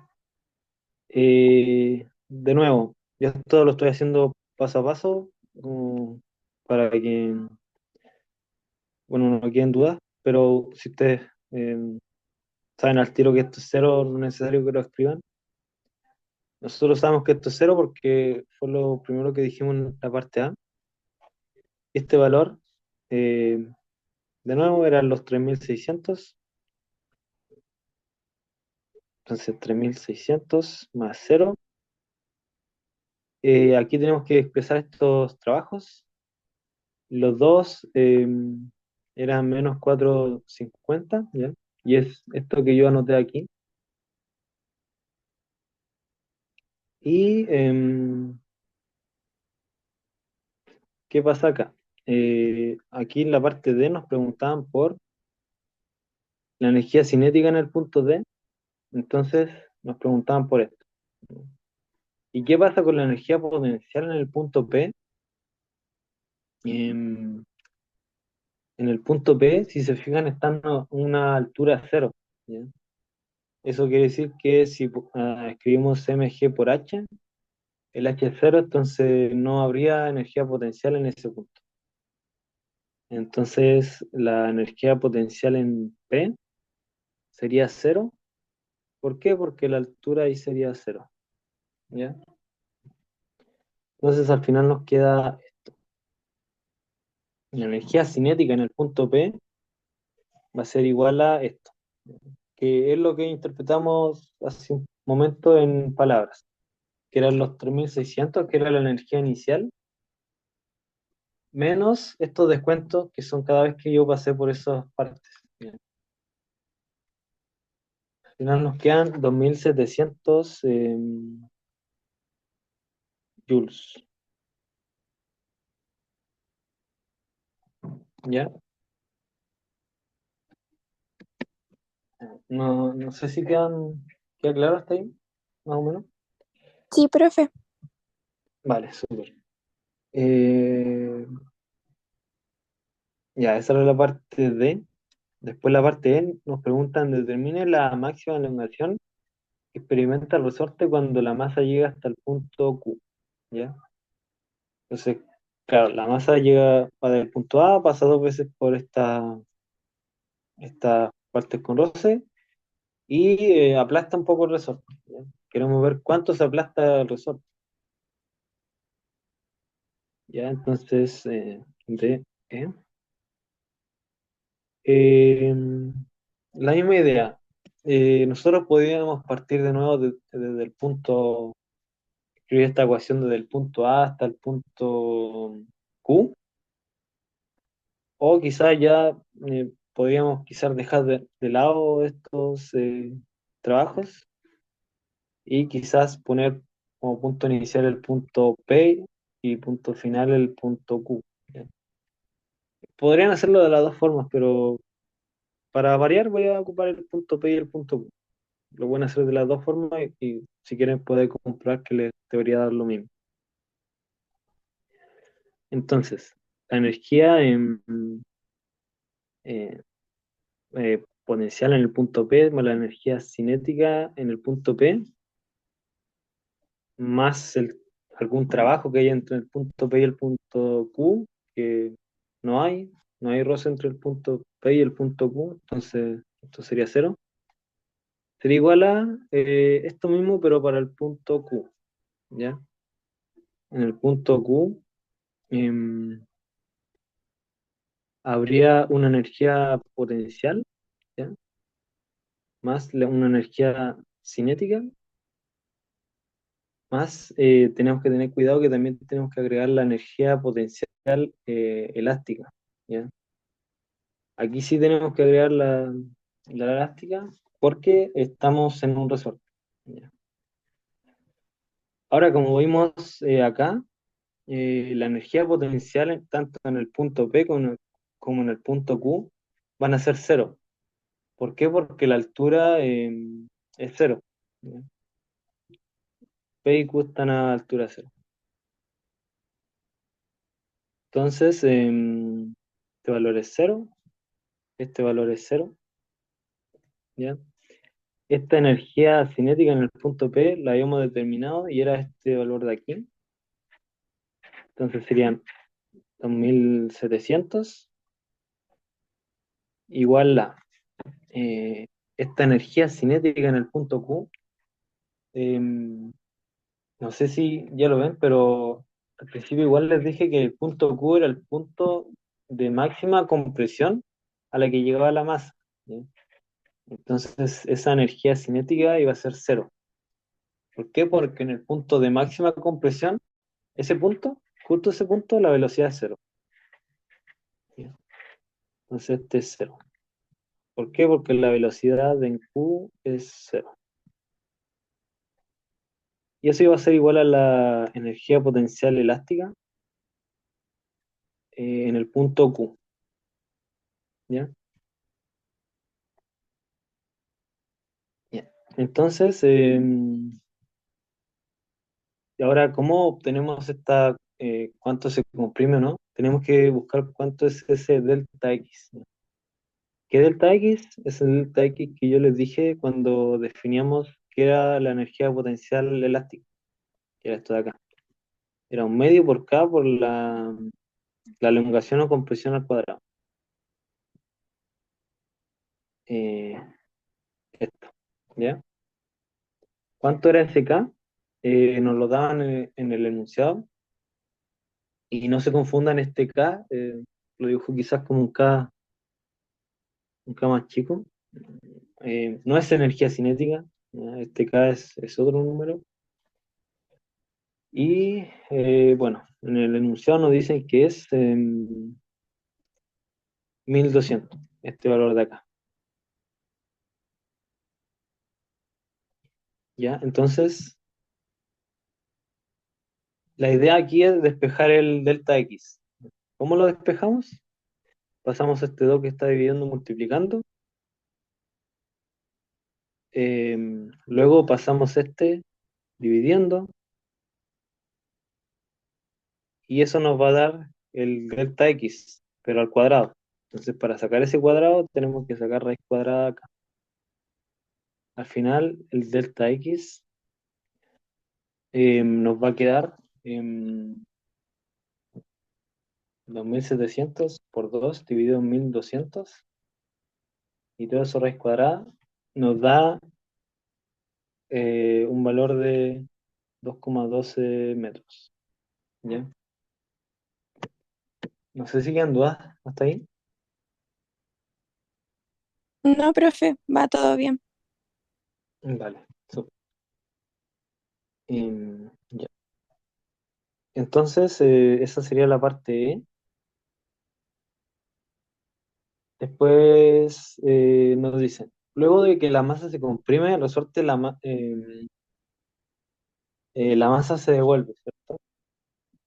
De nuevo, yo esto lo estoy haciendo paso a paso como para que, bueno, no queden dudas, pero si ustedes saben al tiro que esto es cero, no es necesario que lo escriban. Nosotros sabemos que esto es cero porque fue lo primero que dijimos en la parte A. Este valor, eh, de nuevo, eran los 3600. Entonces, 3600 más cero. Aquí tenemos que expresar estos trabajos. Los dos eran menos 450, ¿ya? Y es esto que yo anoté aquí. Y, ¿qué pasa acá? Aquí en la parte D nos preguntaban por la energía cinética en el punto D, entonces nos preguntaban por esto. ¿Y qué pasa con la energía potencial en el punto P? Em, en el punto P, si se fijan, está a una altura cero, ¿ya? Eso quiere decir que si escribimos mg por h, el h es cero, entonces no habría energía potencial en ese punto. Entonces la energía potencial en P sería cero. ¿Por qué? Porque la altura ahí sería cero, ¿ya? Entonces al final nos queda la energía cinética en el punto P va a ser igual a esto, que es lo que interpretamos hace un momento en palabras, que eran los 3600, que era la energía inicial, menos estos descuentos que son cada vez que yo pasé por esas partes. Bien. Al final nos quedan 2700 joules, ¿ya? No sé si queda claro hasta ahí, más o menos. Sí, profe. Vale, súper. Eh, ya, esa era la parte D. Después la parte E nos preguntan, determine la máxima elongación que experimenta el resorte cuando la masa llega hasta el punto Q, ¿ya? Entonces, claro, la masa va del punto A, pasa dos veces por estas partes con roce y aplasta un poco el resorte, ¿ya? Queremos ver cuánto se aplasta el resorte, ¿ya? Entonces, D, E. Eh, la misma idea. Nosotros podríamos partir de nuevo desde el punto, escribir esta ecuación desde el punto A hasta el punto Q, o quizás ya podríamos quizás dejar de lado estos trabajos y quizás poner como punto inicial el punto P y punto final el punto Q. ¿Ya? Podrían hacerlo de las dos formas, pero para variar voy a ocupar el punto P y el punto Q. Lo pueden hacer de las dos formas y si quieren pueden comprobar que les debería dar lo mismo. Entonces, la energía eh, potencial en el punto P más la energía cinética en el punto P más el algún trabajo que haya entre el punto P y el punto Q, que no hay, no hay roce entre el punto P y el punto Q, entonces esto sería cero. Sería igual a esto mismo, pero para el punto Q, ¿ya? En el punto Q em, habría una energía potencial, ¿ya? Más una energía cinética, más tenemos que tener cuidado que también tenemos que agregar la energía potencial elástica, ¿ya? Aquí sí tenemos que agregar la elástica porque estamos en un resorte, ¿ya? Ahora, como vimos acá, la energía potencial tanto en el punto P como en el punto Q van a ser cero. ¿Por qué? Porque la altura es cero, ¿ya? P y Q están a altura cero. Entonces, este valor es cero, este valor es cero, ¿ya? Esta energía cinética en el punto P la habíamos determinado y era este valor de aquí. Entonces serían 2700 igual a esta energía cinética en el punto Q. No sé si ya lo ven, pero al principio igual les dije que el punto Q era el punto de máxima compresión a la que llegaba la masa, ¿ya? Entonces esa energía cinética iba a ser cero. ¿Por qué? Porque en el punto de máxima compresión, ese punto, justo ese punto, la velocidad es cero, ¿ya? Entonces este es cero. ¿Por qué? Porque la velocidad en Q es cero. Y eso iba a ser igual a la energía potencial elástica en el punto Q, ¿ya? Ya. Entonces, ahora, ¿cómo obtenemos cuánto se comprime o no? Tenemos que buscar cuánto es ese delta X, ¿no? ¿Qué delta X? Es el delta X que yo les dije cuando definíamos qué era la energía potencial elástica, que era esto de acá. Era un medio por K por la elongación o compresión al cuadrado. Eh, Esto, ¿ya? ¿Cuánto era ese K? Nos lo daban en el enunciado. Y no se confundan este K, lo dibujo quizás como un K más chico. No es energía cinética, ¿ya? Este K es otro número. Y bueno, en el enunciado nos dicen que es 1200, este valor de acá. ¿Ya? Entonces, la idea aquí es despejar el delta X. ¿Cómo lo despejamos? Pasamos este 2 que está dividiendo multiplicando. Luego pasamos este dividiendo. Y eso nos va a dar el delta X, pero al cuadrado. Entonces, para sacar ese cuadrado, tenemos que sacar raíz cuadrada acá. Al final, el delta X nos va a quedar 2700 por 2 dividido en 1200 y todo eso raíz cuadrada nos da un valor de 2,12 metros. ¿Ya? No sé si quedan dudas hasta ahí. No, profe, va todo bien. Vale. Ya. Entonces, esa sería la parte E. Después nos dicen, luego de que la masa se comprime, el resorte, la masa se devuelve, ¿cierto?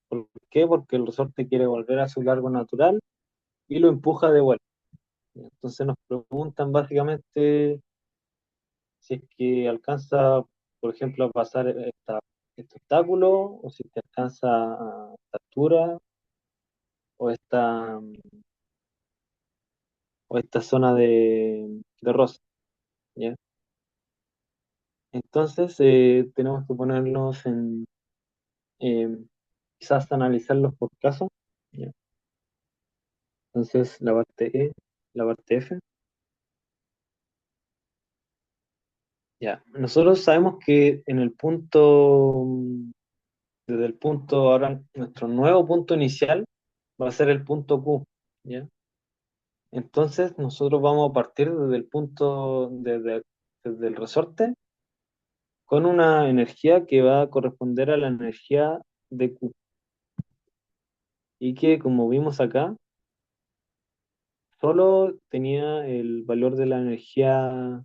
¿Por qué? Porque el resorte quiere volver a su largo natural y lo empuja de vuelta. Entonces nos preguntan básicamente si es que alcanza, por ejemplo, a pasar este obstáculo, o si te alcanza a esta altura, o esta zona de rosa, ¿ya? Entonces tenemos que ponernos eh, quizás analizarlos por caso. ¿Ya? Entonces, la parte E, la parte F. Ya. Nosotros sabemos que en el punto, desde el punto, ahora nuestro nuevo punto inicial va a ser el punto Q. ¿Ya? Entonces, nosotros vamos a partir desde el punto, desde el resorte, con una energía que va a corresponder a la energía de Q. Y que, como vimos acá, solo tenía el valor de la energía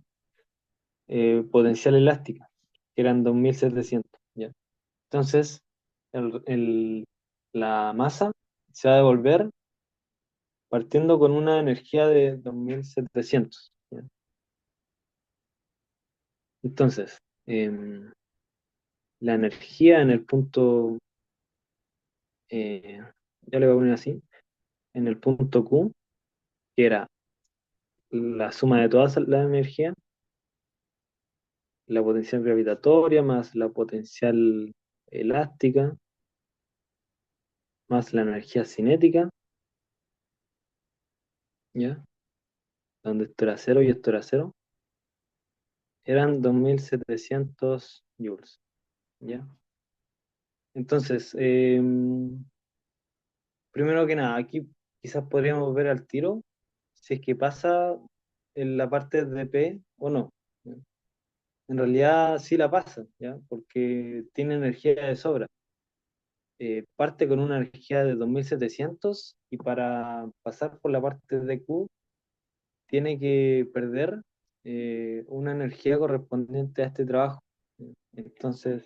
potencial elástica, que eran 2700, ¿ya? Entonces, el- el- la masa se va a devolver partiendo con una energía de 2700, ¿ya? Entonces, la energía en el punto, eh, ya le voy a poner así, en el punto Q, que era la suma de todas las energías, la potencial gravitatoria más la potencial elástica, más la energía cinética, ¿ya? Donde esto era cero y esto era cero, eran 2700 joules, ¿ya? Entonces, primero que nada, aquí quizás podríamos ver al tiro si es que pasa en la parte de P o no. ¿Ya? En realidad sí la pasa, ¿ya? Porque tiene energía de sobra. Parte con una energía de 2700 y para pasar por la parte de Q tiene que perder una energía correspondiente a este trabajo. Entonces,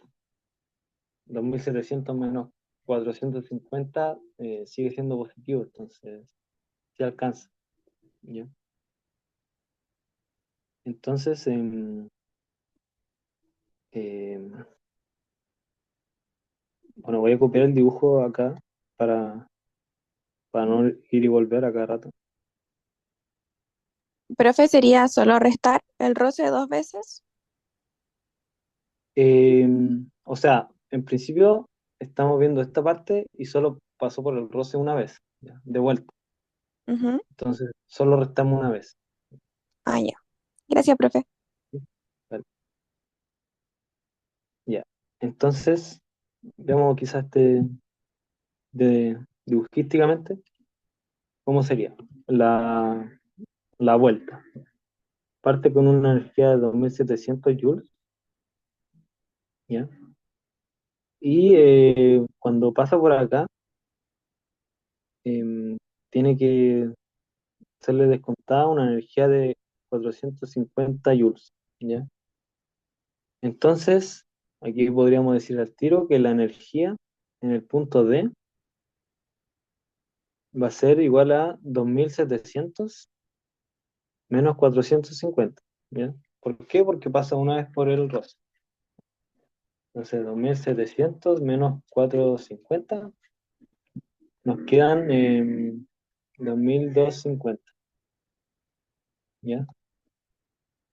2700 menos 450 sigue siendo positivo, entonces sí alcanza. ¿Ya? Entonces, em, bueno, voy a copiar el dibujo acá para, para no ir y volver a cada rato. Profe, ¿sería solo restar el roce dos veces? O sea, en principio estamos viendo esta parte y solo pasó por el roce una vez, ¿ya? De vuelta. Ujú. Entonces, solo restamos una vez. Ah, ya. Gracias, profe. ¿Sí? Vale, ya. Entonces, veamos quizás dibujísticamente cómo sería la, la vuelta. Parte con una energía de 2700 joules, ¿ya? Y cuando pasa por acá, tiene que serle descontada una energía de 450 joules, ¿ya? Entonces, aquí podríamos decir al tiro que la energía en el punto D va a ser igual a 2700 menos 450, ¿ya? ¿Por qué? Porque pasa una vez por el roce. Entonces, 2700 menos 450 nos quedan 2250, ¿ya?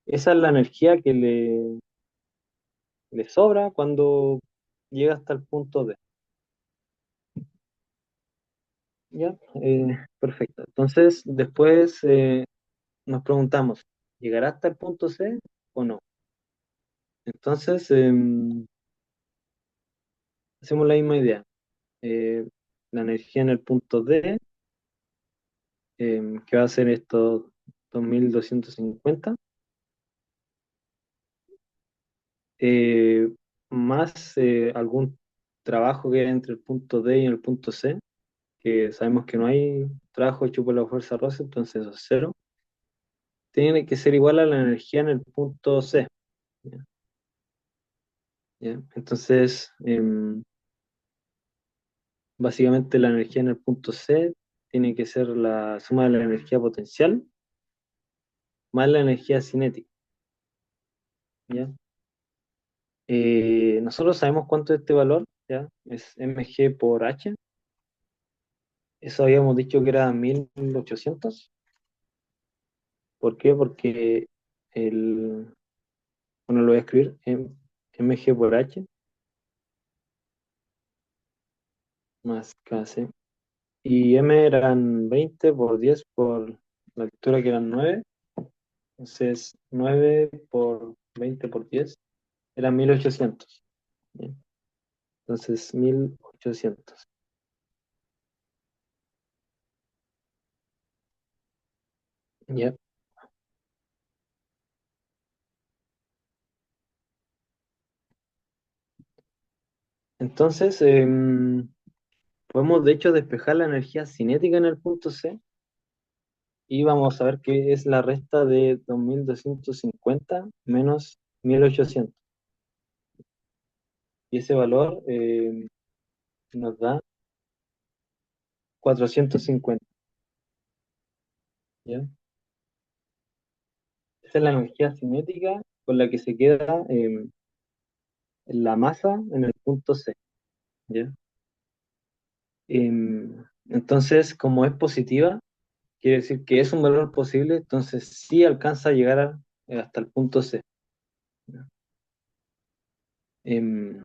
Esa es la energía que le sobra cuando llega hasta el punto D. ¿Ya? Perfecto. Entonces, después nos preguntamos, ¿llegará hasta el punto C o no? Entonces, hacemos la misma idea. Eh, la energía en el punto D, que va a ser esto 2250, eh, más algún trabajo que hay entre el punto D y el punto C, que sabemos que no hay trabajo hecho por la fuerza Rosse, entonces eso es cero, tiene que ser igual a la energía en el punto C. ¿Ya? ¿Ya? Entonces, básicamente la energía en el punto C tiene que ser la suma de la energía potencial más la energía cinética. ¿Ya? Nosotros sabemos cuánto es este valor, ¿ya? Es mg por h. Eso habíamos dicho que era 1800. ¿Por qué? Porque el, bueno, lo voy a escribir, mg por h más KC. Y M eran 20 por 10 por la altura que eran 9. Entonces 9 por 20 por 10 eran 1800. Bien. Entonces 1800. Ya. Entonces podemos de hecho despejar la energía cinética en el punto C y vamos a ver qué es la resta de 2250 menos 1800. Y ese valor nos da 450. ¿Ya? Esa es la energía cinética con la que se queda la masa en el punto C. ¿Ya? Entonces, como es positiva, quiere decir que es un valor posible, entonces sí alcanza a llegar hasta el punto C. ¿Ya? Em,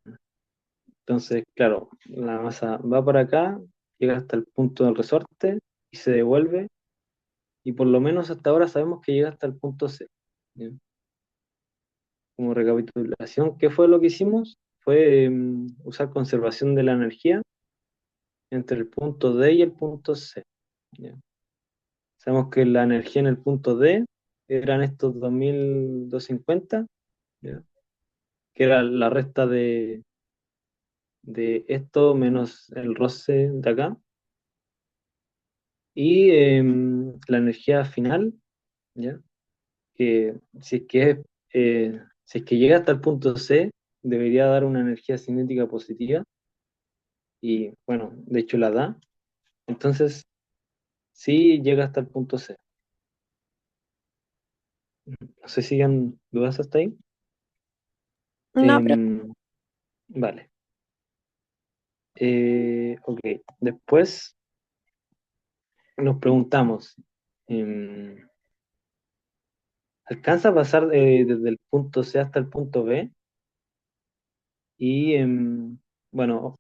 entonces, claro, la masa va para acá, llega hasta el punto del resorte y se devuelve, y por lo menos hasta ahora sabemos que llega hasta el punto C. ¿Ya? Como recapitulación, ¿qué fue lo que hicimos? Fue usar conservación de la energía entre el punto D y el punto C. ¿Ya? Sabemos que la energía en el punto D eran estos 2250, ¿ya? Que era la resta de esto menos el roce de acá. Y la energía final, ¿ya? Que si es que llega hasta el punto C, debería dar una energía cinética positiva. Y bueno, de hecho la da. Entonces, sí llega hasta el punto C. No sé si siguen dudas hasta ahí. No, pero Em, vale. Ok. Después nos preguntamos, em, ¿alcanza a pasar desde el punto C hasta el punto B? Y bueno,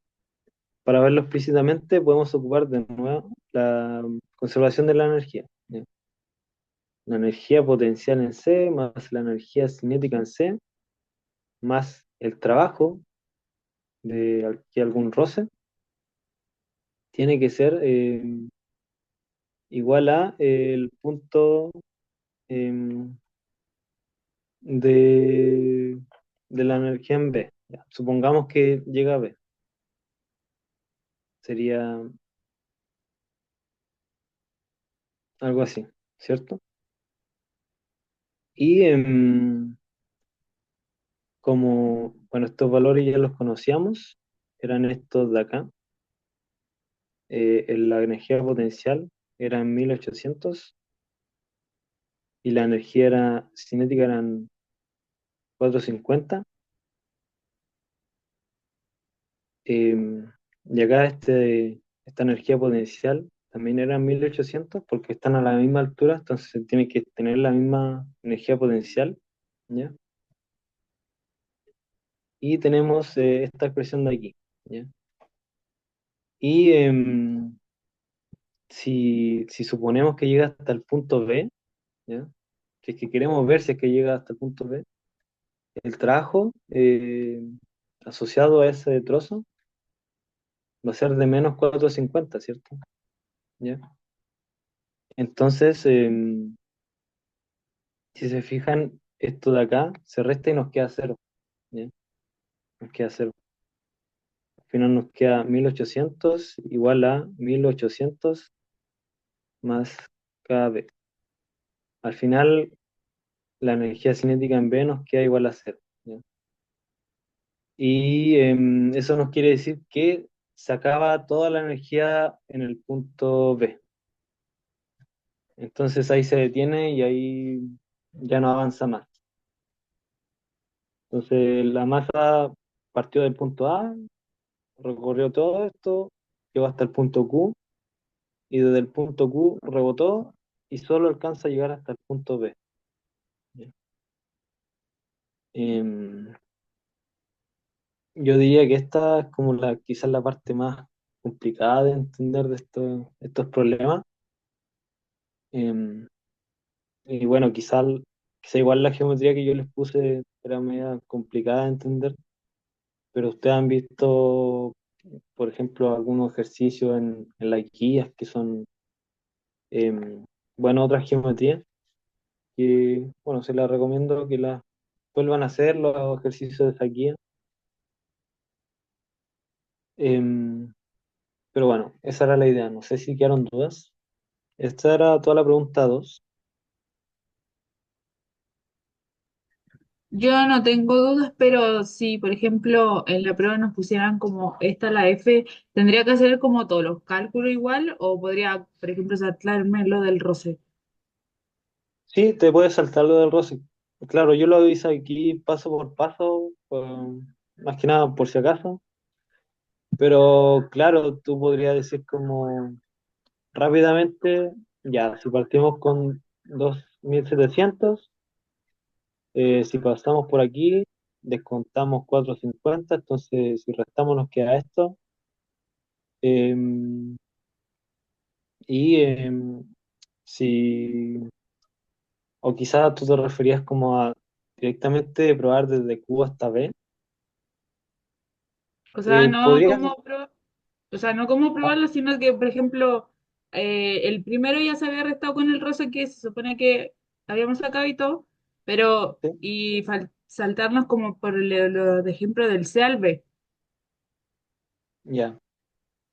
para verlo explícitamente, podemos ocupar de nuevo la conservación de la energía. ¿Ya? La energía potencial en C más la energía cinética en C más el trabajo de aquí algún roce tiene que ser igual a el punto em, de, de la energía en B. Ya, supongamos que llega a B. Sería algo así, ¿cierto? Y como, bueno, estos valores ya los conocíamos, eran estos de acá. La energía potencial era en 1800 y la energía cinética eran 450. Y acá esta energía potencial también era 1800 porque están a la misma altura, entonces se tiene que tener la misma energía potencial, ¿ya? Y tenemos esta expresión de aquí, ¿ya? Y si suponemos que llega hasta el punto B, ¿ya? Si es que queremos ver si es que llega hasta el punto B, el trabajo asociado a ese trozo va a ser de menos 450, ¿cierto? ¿Ya? Entonces, si se fijan, esto de acá se resta y nos queda cero, ¿ya? Nos queda cero. Al final nos queda 1800 igual a 1800 más KB. Al final, la energía cinética en B nos queda igual a cero, ¿ya? Y eso nos quiere decir que se acaba toda la energía en el punto B. Entonces ahí se detiene y ahí ya no avanza más. Entonces la masa partió del punto A, recorrió todo esto, llegó hasta el punto Q y desde el punto Q rebotó y solo alcanza a llegar hasta el punto B. Em, yo diría que esta es como quizás la parte más complicada de entender de estos problemas. Em, y bueno, quizá igual la geometría que yo les puse era media complicada de entender, pero ustedes han visto, por ejemplo, algunos ejercicios en las guías que son, em, bueno, otras geometrías que, bueno, se las recomiendo que las vuelvan a hacer los ejercicios de esa guía. Em, pero bueno, esa era la idea. No sé si quedaron dudas. Esta era toda la pregunta 2. Yo no tengo dudas, pero si, por ejemplo, en la prueba nos pusieran como esta la F, ¿tendría que hacer como todos los cálculos igual o podría, por ejemplo, saltarme lo del roce? Sí, te puedes saltar lo del roce. Claro, yo lo hice aquí paso por paso, más que nada por si acaso. Pero claro, tú podrías decir como rápidamente, ya, si partimos con 2700, si pasamos por aquí, descontamos 450, entonces si restamos nos queda esto. em, y si, o quizás tú te referías como a directamente probar desde Q hasta B. O sea, Podrías, o sea, no cómo ah, probarlo, sino que, por ejemplo, el primero ya se había restado con el roce que se supone que habíamos sacado y todo, pero sí, y saltarnos como por lo de ejemplo del C al B. ya.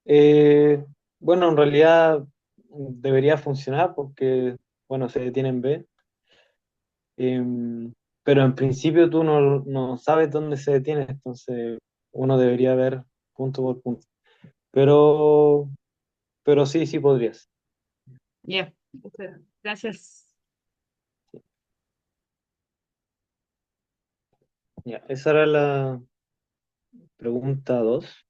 Eh, bueno, en realidad debería funcionar porque, bueno, se detiene en B. Pero en principio tú no sabes dónde se detiene, entonces uno debería ver punto por punto. Pero, pero sí, sí podrías. Ya, gracias. Ya, esa era la pregunta 2.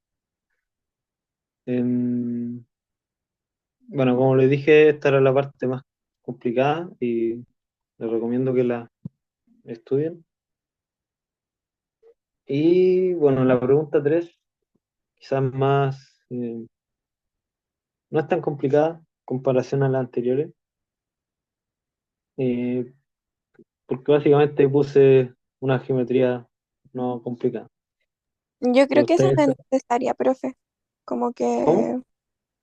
Bueno, como les dije, esta era la parte más complicada y les recomiendo que la estudien. Y bueno, la pregunta 3 quizás más, no es tan complicada en comparación a las anteriores, eh, porque básicamente puse una geometría no complicada. Yo Y creo que esa ustedes, no es necesaria, profe. Como ¿cómo? que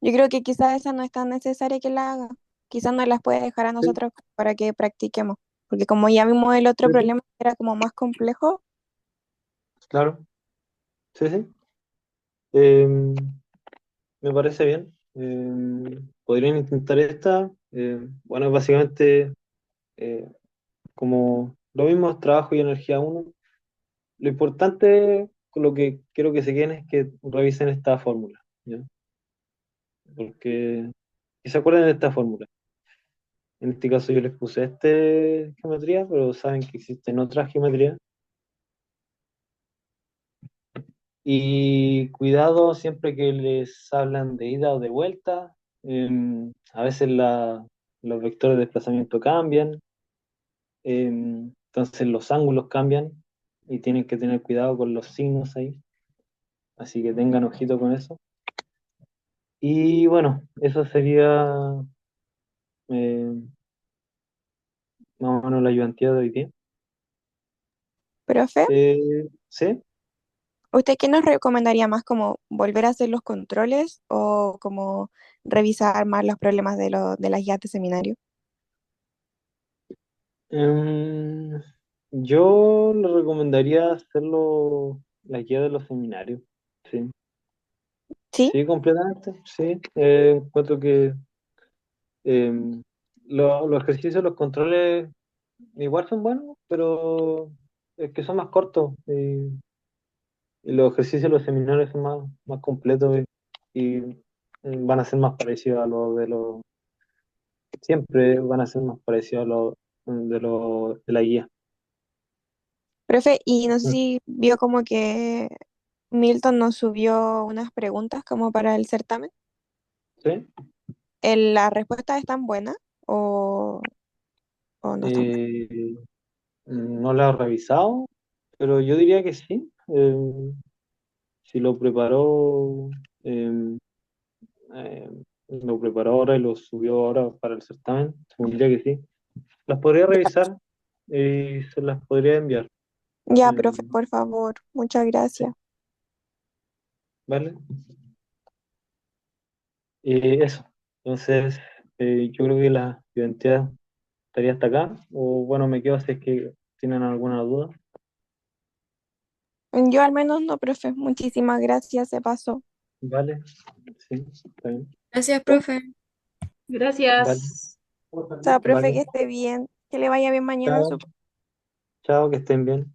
yo creo que quizás esa no es tan necesaria que la haga. Quizás nos las puede dejar a Sí, nosotros para que practiquemos. Porque como ya vimos el otro sí, sí, problema que era como más complejo, claro, sí, sí. Eh, Me parece bien. Podrían intentar esta. Bueno, es básicamente eh, como lo mismo es trabajo y energía uno. Lo importante, con lo que quiero que se queden es que revisen esta fórmula, ¿ya? Porque que se acuerden de esta fórmula. En este caso yo les puse esta geometría, pero saben que existen otras geometrías. Y cuidado siempre que les hablan de ida o de vuelta. A veces los vectores de desplazamiento cambian, entonces los ángulos cambian y tienen que tener cuidado con los signos ahí. Así que tengan ojito con eso. Y bueno, eso sería eh, más o menos la ayudantía de hoy día. profe, ¿Sí? ¿usted qué nos recomendaría más como volver a hacer los controles o como revisar más los problemas de las guías de seminario? Em, yo le recomendaría hacerlo la guía de los seminarios. Sí, ¿Sí? sí, completamente. Sí, encuentro que em, los ejercicios, los controles igual son buenos, pero es que son más cortos y los ejercicios de los seminarios son más completos y van a ser más parecidos a los de los, siempre van a ser más parecidos a los de la guía. Profe, y no sé si vio como que Milton nos subió unas preguntas como para el certamen. ¿Sí? ¿Las respuestas están buenas o, o no están buenas? Eh, no la he revisado, pero yo diría que sí. Si lo preparó. eh, lo preparó ahora y lo subió ahora para el certamen. Supondría que sí. Las podría revisar y se las podría enviar. Ya, Eh, profe, por favor, muchas sí, gracias. ¿vale? Eso. Entonces, yo creo que la identidad estaría hasta acá. O bueno, me quedo si es que tienen alguna duda. Yo al menos no, profe, muchísimas gracias, se pasó. ¿Vale? Sí, está bien. Gracias, profe. Vale, Gracias. Chao, profe, vale. que esté bien, que le vaya bien mañana en su Chao, chao, que estén bien.